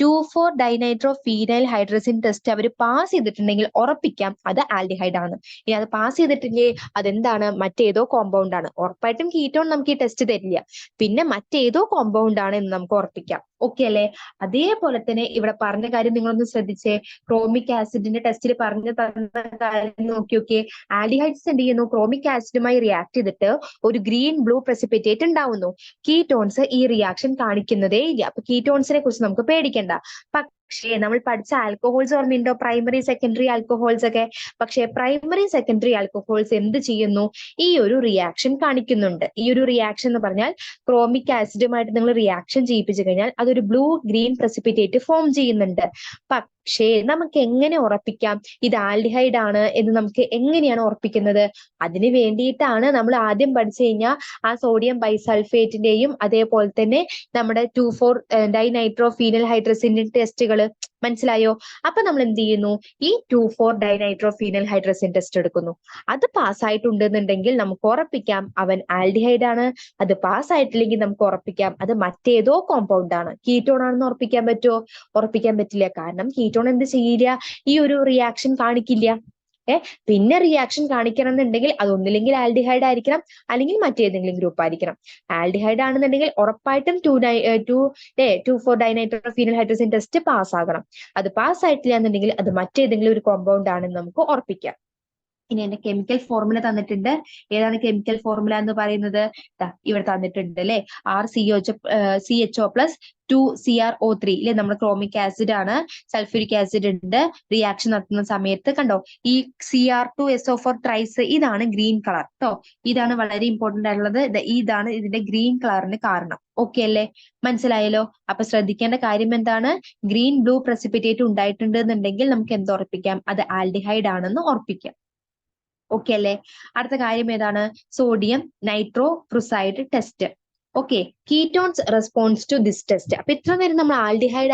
2,4 ഡൈനൈട്രോ ഫീനൈൽ ഹൈഡ്രസിൻ ടെസ്റ്റ് അവർ പാസ് ചെയ്തിട്ടുണ്ടെങ്കിൽ ഉറപ്പിക്കാം അത് ആൽഡിഹൈഡ് ആണ്. ഇനി അത് പാസ് ചെയ്തിട്ടില്ലേ, അതെന്താണ്? മറ്റേതോ കോമ്പൗണ്ട് ആണ്. ഉറപ്പായിട്ടും കീറ്റോൺ നമുക്ക് ഈ ടെസ്റ്റ് തരില്ല, പിന്നെ മറ്റേതോ കോമ്പൗണ്ട് ആണ് എന്ന് നമുക്ക് ഉറപ്പിക്കാം. ഓക്കെ അല്ലേ? അതേപോലെ തന്നെ ഇവിടെ പറഞ്ഞ കാര്യം നിങ്ങളൊന്ന് ശ്രദ്ധിച്ചേ. ക്രോമിക് ആസിഡിന്റെ ടെസ്റ്റിൽ പറഞ്ഞു തന്ന കാര്യം നോക്കി നോക്കിയേ. ആൽഡിഹൈഡ്സ് എന്ത് ചെയ്യുന്നു? ക്രോമിക് ആസിഡുമായി റിയാക്ട് ചെയ്തിട്ട് ഒരു ഗ്രീൻ ബ്ലൂ precipitate ഉണ്ടാവുന്നു. കീറ്റോൺസ് ഈ റിയാക്ഷൻ കാണിക്കുന്നതേ ഇല്ല. അപ്പൊ കീറ്റോൺസിനെ കുറിച്ച് നമുക്ക് പേടിക്കണ്ട. പക്ഷേ നമ്മൾ പഠിച്ച ആൽക്കഹോൾസ് ഓർമ്മയുണ്ടോ? പ്രൈമറി സെക്കൻഡറി ആൽക്കഹോൾസ് ഒക്കെ. പക്ഷേ പ്രൈമറി സെക്കൻഡറി ആൽക്കഹോൾസ് എന്ത് ചെയ്യുന്നു? ഈ ഒരു റിയാക്ഷൻ കാണിക്കുന്നുണ്ട്. ഈ ഒരു റിയാക്ഷൻ എന്ന് പറഞ്ഞാൽ ക്രോമിക് ആസിഡുമായിട്ട് നിങ്ങൾ റിയാക്ഷൻ ചെയ്യിപ്പിച്ചു കഴിഞ്ഞാൽ അതൊരു ബ്ലൂ ഗ്രീൻ precipitate ഫോം ചെയ്യുന്നുണ്ട്. പക്ഷേ നമുക്ക് എങ്ങനെ ഉറപ്പിക്കാം ഇത് ആൽഡിഹൈഡ് ആണ് എന്ന്? നമുക്ക് എങ്ങനെയാണ് ഉറപ്പിക്കുന്നത്? അതിന് വേണ്ടിയിട്ടാണ് നമ്മൾ ആദ്യം പഠിച്ചു കഴിഞ്ഞാൽ ആ സോഡിയം ബൈസൾഫേറ്റിന്റെയും അതേപോലെ തന്നെ നമ്മുടെ 2,4 ഡൈനൈട്രോ ഫീനൽ ഹൈഡ്രസിന്റെ ടെസ്റ്റുകൾ. മനസ്സിലായോ? അപ്പൊ നമ്മൾ എന്ത് ചെയ്യുന്നു? ഈ 2,4 ഡൈനൈട്രോ ഫീനൽ ഹൈഡ്രസിൻ ടെസ്റ്റ് എടുക്കുന്നു. അത് പാസ്സായിട്ടുണ്ടെന്നുണ്ടെങ്കിൽ നമുക്ക് ഉറപ്പിക്കാം അവൻ ആൽഡിഹൈഡ് ആണ്. അത് പാസ്സായിട്ടില്ലെങ്കിൽ നമുക്ക് ഉറപ്പിക്കാം അത് മറ്റേതോ കോമ്പൗണ്ട് ആണ്. കീറ്റോൺ ആണെന്ന് ഉറപ്പിക്കാൻ പറ്റുമോ? ഉറപ്പിക്കാൻ പറ്റില്ല. കാരണം കീറ്റോൺ എന്ത് ചെയ്യില്ല? ഈ ഒരു റിയാക്ഷൻ കാണിക്കില്ല. പിന്നെ റിയാക്ഷൻ കാണിക്കണം എന്നുണ്ടെങ്കിൽ അത് ഒന്നില്ലെങ്കിൽ ആൽഡിഹൈഡ് ആയിരിക്കണം, അല്ലെങ്കിൽ മറ്റേതെങ്കിലും ഗ്രൂപ്പ് ആയിരിക്കണം. ആൽഡിഹൈഡ് ആണെന്നുണ്ടെങ്കിൽ ഉറപ്പായിട്ടും 2,4 ഫീനൽ ഹൈഡ്രസിൻ ടെസ്റ്റ് പാസ് ആകണം. അത് പാസ് ആയിട്ടില്ല എന്നുണ്ടെങ്കിൽ അത് മറ്റേതെങ്കിലും ഒരു കോമ്പൗണ്ട് ആണെന്ന് നമുക്ക് ഉറപ്പിക്കാം. ഇനി എന്റെ കെമിക്കൽ ഫോർമുല തന്നിട്ടുണ്ട്. ഏതാണ് കെമിക്കൽ ഫോർമുല എന്ന് പറയുന്നത്? ഇവിടെ തന്നിട്ടുണ്ട് അല്ലെ. CHO പ്ലസ് 2CrO3 ഇല്ലേ, നമ്മുടെ ക്രോമിക് ആസിഡ് ആണ്. സൾഫ്യൂരിക് ആസിഡ് ഉണ്ട്. റിയാക്ഷൻ നടത്തുന്ന സമയത്ത് കണ്ടോ, ഈ Cr2SO4 ട്രൈസ്, ഇതാണ് ഗ്രീൻ കളർ കേട്ടോ. ഇതാണ് വളരെ ഇമ്പോർട്ടന്റ് ആയിട്ടുള്ളത്. ഇതാണ് ഇതിന്റെ ഗ്രീൻ കളറിന് കാരണം. ഓക്കെ അല്ലേ? മനസ്സിലായല്ലോ? അപ്പൊ ശ്രദ്ധിക്കേണ്ട കാര്യം എന്താണ്? ഗ്രീൻ ബ്ലൂ precipitate ഉണ്ടായിട്ടുണ്ട് എന്നുണ്ടെങ്കിൽ നമുക്ക് എന്ത് ഉറപ്പിക്കാം? അത് ആൽഡിഹൈഡ് ആണെന്ന് ഉറപ്പിക്കാം. ഓക്കെ അല്ലേ? അടുത്ത കാര്യം ഏതാണ്? Sodium nitro prusside test. Okay, ketones response to this test. അപ്പൊ ഇത്ര നേരം നമ്മൾ ആൽഡിഹൈഡ്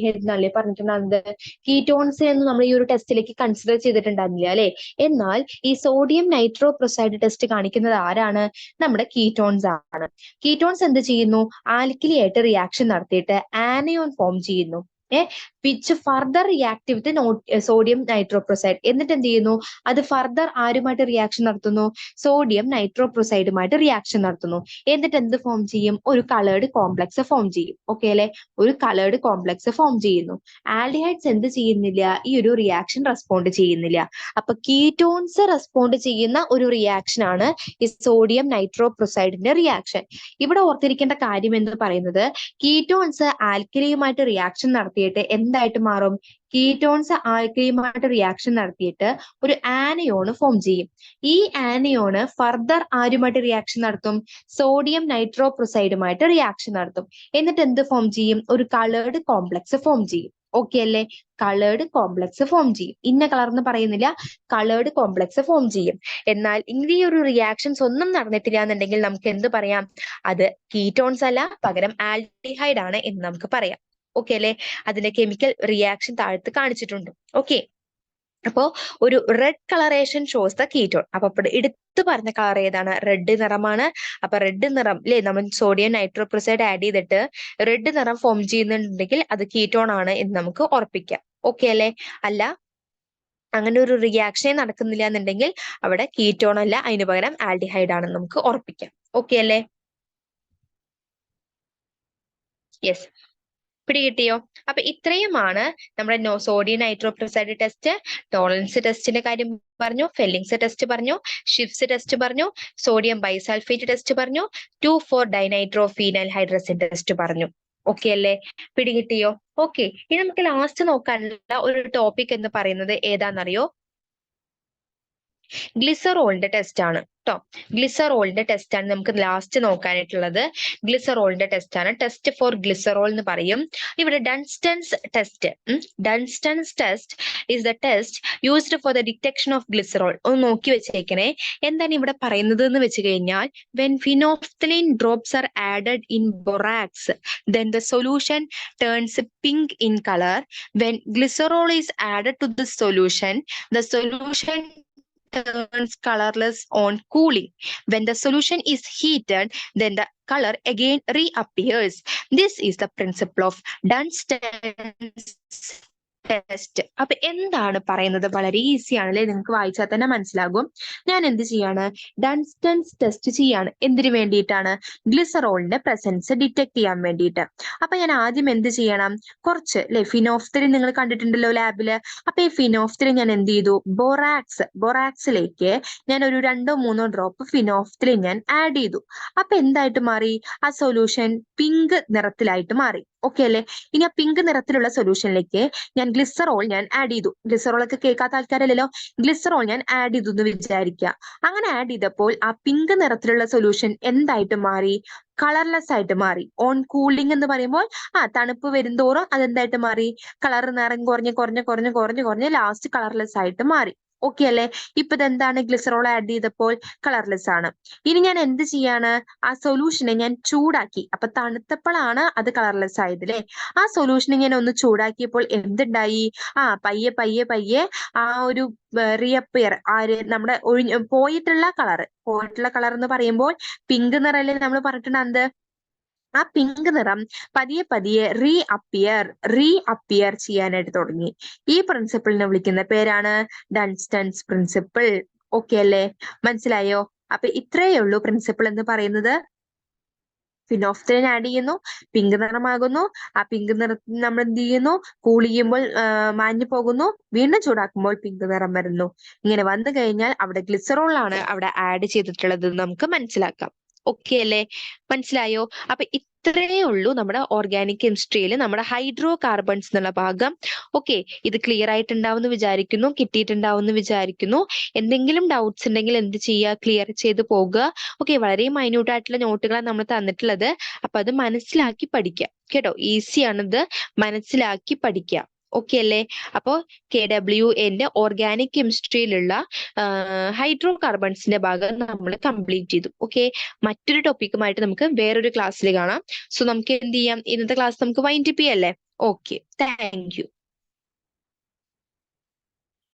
എന്നല്ലേ പറഞ്ഞിട്ടുണ്ടായിരുന്നത്. കീറ്റോൺസ് എന്ന് നമ്മൾ ഈ ഒരു ടെസ്റ്റിലേക്ക് കൺസിഡർ ചെയ്തിട്ടുണ്ടായിരുന്നില്ല അല്ലെ. എന്നാൽ ഈ സോഡിയം നൈട്രോ ഫ്രൂസൈഡ് ടെസ്റ്റ് കാണിക്കുന്നത് ആരാണ്? നമ്മുടെ കീറ്റോൺസ് ആണ്. കീറ്റോൺസ് എന്ത് ചെയ്യുന്നു? ആൽക്കിലി ആയിട്ട് റിയാക്ഷൻ നടത്തിയിട്ട് ആനയോൺ ഫോം ചെയ്യുന്നു. Which further react with sodium nitroprusside. എന്നിട്ട് എന്ത് ചെയ്യുന്നു? അത് ഫർദർ ആരുമായിട്ട് റിയാക്ഷൻ നടത്തുന്നു? സോഡിയം നൈട്രോപ്രൊസൈഡുമായിട്ട് റിയാക്ഷൻ നടത്തുന്നു. എന്നിട്ട് എന്ത് ഫോം ചെയ്യും? ഒരു കളേർഡ് കോംപ്ലക്സ് ഫോം ചെയ്യും. ഓക്കെ അല്ലെ? ഒരു കളേർഡ് കോംപ്ലക്സ് ഫോം ചെയ്യുന്നു. ആൽഡിഹൈഡ്സ് എന്ത് ചെയ്യുന്നില്ല? ഈ ഒരു റിയാക്ഷൻ റെസ്പോണ്ട് ചെയ്യുന്നില്ല. അപ്പൊ കീറ്റോൺസ് റെസ്പോണ്ട് ചെയ്യുന്ന ഒരു റിയാക്ഷൻ ആണ് ഈ സോഡിയം നൈട്രോപ്രൊസൈഡിന്റെ റിയാക്ഷൻ. ഇവിടെ ഓർത്തിരിക്കേണ്ട കാര്യം എന്ന് പറയുന്നത്, കീറ്റോൺസ് ആൽക്കലിയുമായിട്ട് റിയാക്ഷൻ നടത്തിയിട്ട് എന്തായിട്ട് മാറും? കീറ്റോൺസ് ആൽക്കലിയുമായിട്ട് റിയാക്ഷൻ നടത്തിയിട്ട് ഒരു ആനയോൺ ഫോം ചെയ്യും. ഈ ആനയോണ് ഫർദർ ആരുമായിട്ട് റിയാക്ഷൻ നടത്തും? സോഡിയം നൈട്രോപ്രൊസൈഡുമായിട്ട് റിയാക്ഷൻ നടത്തും. എന്നിട്ട് എന്ത് ഫോം ചെയ്യും? ഒരു കളേർഡ് കോംപ്ലക്സ് ഫോം ചെയ്യും. ഓക്കെ അല്ലേ? കളേർഡ് കോംപ്ലക്സ് ഫോം ചെയ്യും. ഇന്ന കളർ എന്ന് പറയുന്നില്ല, കളേർഡ് കോംപ്ലക്സ് ഫോം ചെയ്യും. എന്നാൽ ഈ ഒരു റിയാക്ഷൻസ് ഒന്നും നടന്നിട്ടില്ല എന്നുണ്ടെങ്കിൽ നമുക്ക് എന്ത് പറയാം? അത് കീറ്റോൺസ് അല്ല, പകരം ആൽഡിഹൈഡ് ആണ് എന്ന് നമുക്ക് പറയാം. ഓക്കെ അല്ലെ? അതിന്റെ കെമിക്കൽ റിയാക്ഷൻ താഴത്ത് കാണിച്ചിട്ടുണ്ട്. ഓക്കെ, അപ്പോ ഒരു red colouration shows the ketone. അപ്പൊ എടുത്തു പറഞ്ഞ കളർ ഏതാണ്? റെഡ് നിറമാണ്. അപ്പൊ റെഡ് നിറം അല്ലെ, നമ്മൾ സോഡിയം നൈട്രോപ്രൊസൈഡ് ആഡ് ചെയ്തിട്ട് റെഡ് നിറം ഫോം ചെയ്യുന്നുണ്ടെങ്കിൽ അത് കീറ്റോൺ ആണ് എന്ന് നമുക്ക് ഉറപ്പിക്കാം. ഓക്കെ അല്ലെ? അല്ല, അങ്ങനെ ഒരു റിയാക്ഷനെ നടക്കുന്നില്ല എന്നുണ്ടെങ്കിൽ അവിടെ കീറ്റോൺ അല്ല, അതിന് പകരം ആൽഡിഹൈഡ് ആണെന്ന് നമുക്ക് ഉറപ്പിക്കാം. ഓക്കെ അല്ലെ? യെസ്, പിടികിട്ടിയോ? അപ്പൊ ഇത്രയുമാണ് നമ്മുടെ സോഡിയം നൈട്രോപ്രൊസൈഡ് ടെസ്റ്റ്. ടോളറൻസ് ടെസ്റ്റിന്റെ കാര്യം പറഞ്ഞു, ഫെല്ലിങ്സ് ടെസ്റ്റ് പറഞ്ഞു, ഷിഫ്സ് ടെസ്റ്റ് പറഞ്ഞു, സോഡിയം ബൈസൾഫേറ്റ് ടെസ്റ്റ് പറഞ്ഞു, 2,4-ഡൈനൈട്രോഫീനൈൽ ഹൈഡ്രസിൻ ടെസ്റ്റ് പറഞ്ഞു. ഓക്കെ അല്ലേ? പിടികിട്ടിയോ? ഓക്കെ, ഇനി നമുക്ക് ലാസ്റ്റ് നോക്കാനുള്ള ഒരു ടോപ്പിക് എന്ന് പറയുന്നത് ഏതാണെന്നറിയോ? ഗ്ലിസറോളിന്റെ ടെസ്റ്റ് ആണ് കേട്ടോ. ഗ്ലിസറോളിന്റെ ടെസ്റ്റ് ആണ് നമുക്ക് ലാസ്റ്റ് നോക്കാനായിട്ടുള്ളത്. ഗ്ലിസറോളിന്റെ ടെസ്റ്റ് ആണ്. ടെസ്റ്റ് ഫോർ ഗ്ലിസറോൾ എന്ന് പറയും. ഇവിടെ Dunstan's test. Dunstan's test is the test used for the detection of glycerol. ഒന്ന് നോക്കി വെച്ചേക്കണേ. എന്താണ് ഇവിടെ പറയുന്നത് എന്ന് വെച്ച് കഴിഞ്ഞാൽ, when phenolphthalein drops are added in borax, then the solution turns pink in color. When glycerol is added to the solution turns colorless on cooling. When the solution is heated, then the color again reappears. This is the principle of Dunstan's test. അപ്പൊ എന്താണ് പറയുന്നത്? വളരെ ഈസി ആണല്ലേ, നിങ്ങൾക്ക് വായിച്ചാൽ തന്നെ മനസ്സിലാകും. ഞാൻ എന്ത് ചെയ്യാണ്? ഡൺസ്റ്റൺസ് ടെസ്റ്റ് ചെയ്യാണ്. എന്തിനു വേണ്ടിയിട്ടാണ്? ഗ്ലിസറോളിന്റെ പ്രസൻസ് ഡിറ്റക്ട് ചെയ്യാൻ വേണ്ടിയിട്ട്. അപ്പൊ ഞാൻ ആദ്യം എന്ത് ചെയ്യണം? കുറച്ച് ഫിനോഫ്തലിൻ നിങ്ങൾ കണ്ടിട്ടുണ്ടല്ലോ ലാബില്. അപ്പൊ ഈ ഫിനോഫ്തലിൻ ഞാൻ എന്ത് ചെയ്തു? ബൊറാക്സിലേക്ക് ഞാൻ ഒരു 2-3 ഡ്രോപ്പ് ഫിനോഫ്തലിൻ ഞാൻ ആഡ് ചെയ്തു. അപ്പൊ എന്തായിട്ട് മാറി? ആ സൊല്യൂഷൻ പിങ്ക് നിറത്തിലായിട്ട് മാറി. ഓക്കെ അല്ലെ? ഇനി ആ പിങ്ക് നിറത്തിലുള്ള സൊല്യൂഷനിലേക്ക് ഞാൻ ഗ്ലിസറോൾ ഞാൻ ആഡ് ചെയ്തു. ഗ്ലിസറോൾ ഒക്കെ കേൾക്കാത്ത ആൾക്കാരല്ലല്ലോ. ഗ്ലിസറോൾ ഞാൻ ആഡ് ചെയ്തു എന്ന് വിചാരിക്കുക. അങ്ങനെ ആഡ് ചെയ്തപ്പോൾ ആ പിങ്ക് നിറത്തിലുള്ള സൊല്യൂഷൻ എന്തായിട്ട് മാറി? കളർലെസ് ആയിട്ട് മാറി. ഓൺ കൂളിംഗ് എന്ന് പറയുമ്പോൾ തണുപ്പ് വരുന്തോറും അതെന്തായിട്ട് മാറി? കളർ നിറം കുറഞ്ഞ് ലാസ്റ്റ് കളർലെസ് ആയിട്ട് മാറി. ഓക്കെ അല്ലെ? ഇപ്പൊ ഇതെന്താണ്? ഗ്ലിസറോൾ ആഡ് ചെയ്തപ്പോൾ കളർലെസ് ആണ്. ഇനി ഞാൻ എന്ത് ചെയ്യാണ്? ആ സൊല്യൂഷനെ ഞാൻ ചൂടാക്കി. അപ്പൊ തണുത്തപ്പോഴാണ് അത് കളർലെസ് ആയത് അല്ലെ? ആ സൊല്യൂഷനെ ഞാൻ ഒന്ന് ചൂടാക്കിയപ്പോൾ എന്തുണ്ടായി? പയ്യെ ആ ഒരു റീഅപ്പിയർ, നമ്മുടെ പോയിട്ടുള്ള കളർ എന്ന് പറയുമ്പോൾ പിങ്ക് നിറല്ലേ നമ്മൾ പറഞ്ഞിട്ടുണ്ട്. ആ പിങ്ക് നിറം പതിയെ റീഅപ്പിയർ ചെയ്യാനായിട്ട് തുടങ്ങി. ഈ പ്രിൻസിപ്പിളിനെ വിളിക്കുന്ന പേരാണ് ഡൺസ്റ്റൺസ് പ്രിൻസിപ്പിൾ. ഓക്കെ അല്ലേ? മനസ്സിലായോ? അപ്പൊ ഇത്രയേ ഉള്ളൂ പ്രിൻസിപ്പിൾ എന്ന് പറയുന്നത്. ഫിനോഫ്തലിൻ ആഡ് ചെയ്യുന്നു, പിങ്ക് നിറമാകുന്നു. ആ പിങ്ക് നിറത്തിൽ നമ്മൾ എന്ത് ചെയ്യുന്നു? കൂൾ ചെയ്യുമ്പോൾ മാഞ്ഞു പോകുന്നു, വീണ്ടും ചൂടാക്കുമ്പോൾ പിങ്ക് നിറം വരുന്നു. ഇങ്ങനെ വന്നു കഴിഞ്ഞാൽ അവിടെ ഗ്ലിസറോൾ ആണ് അവിടെ ആഡ് ചെയ്തിട്ടുള്ളത് നമുക്ക് മനസ്സിലാക്കാം. ഓക്കെ അല്ലേ? മനസ്സിലായോ? അപ്പൊ ഇത്രയേ ഉള്ളൂ നമ്മുടെ ഓർഗാനിക് കെമിസ്ട്രിയിൽ നമ്മുടെ ഹൈഡ്രോ കാർബൺസ് എന്നുള്ള ഭാഗം. ഓക്കെ, ഇത് ക്ലിയർ ആയിട്ടുണ്ടാവും എന്ന് വിചാരിക്കുന്നു, കിട്ടിയിട്ടുണ്ടാവും എന്ന് വിചാരിക്കുന്നു. എന്തെങ്കിലും ഡൗട്ട്സ് ഉണ്ടെങ്കിൽ എന്ത് ചെയ്യുക? ക്ലിയർ ചെയ്ത് പോകുക. ഓക്കെ, വളരെ മൈന്യൂട്ട് ആയിട്ടുള്ള നോട്ടുകളാണ് നമ്മൾ തന്നിട്ടുള്ളത്. അപ്പൊ അത് മനസ്സിലാക്കി പഠിക്കുക കേട്ടോ. ഈസിയാണിത്, മനസ്സിലാക്കി പഠിക്കുക. ഓക്കെ അല്ലേ? അപ്പോ KWAന്റെ ഓർഗാനിക് കെമിസ്ട്രിയിലുള്ള ഹൈഡ്രോ കാർബൺസിന്റെ ഭാഗം നമ്മൾ കംപ്ലീറ്റ് ചെയ്തു. ഓക്കെ, മറ്റൊരു ടോപ്പിക്കുമായിട്ട് നമുക്ക് വേറൊരു ക്ലാസ്സിൽ കാണാം. സോ നമുക്ക് എന്ത് ചെയ്യാം? ഇന്നത്തെ ക്ലാസ് നമുക്ക് വൈൻഡ് അപ്പ് ചെയ്യല്ലേ? Okay, thank you.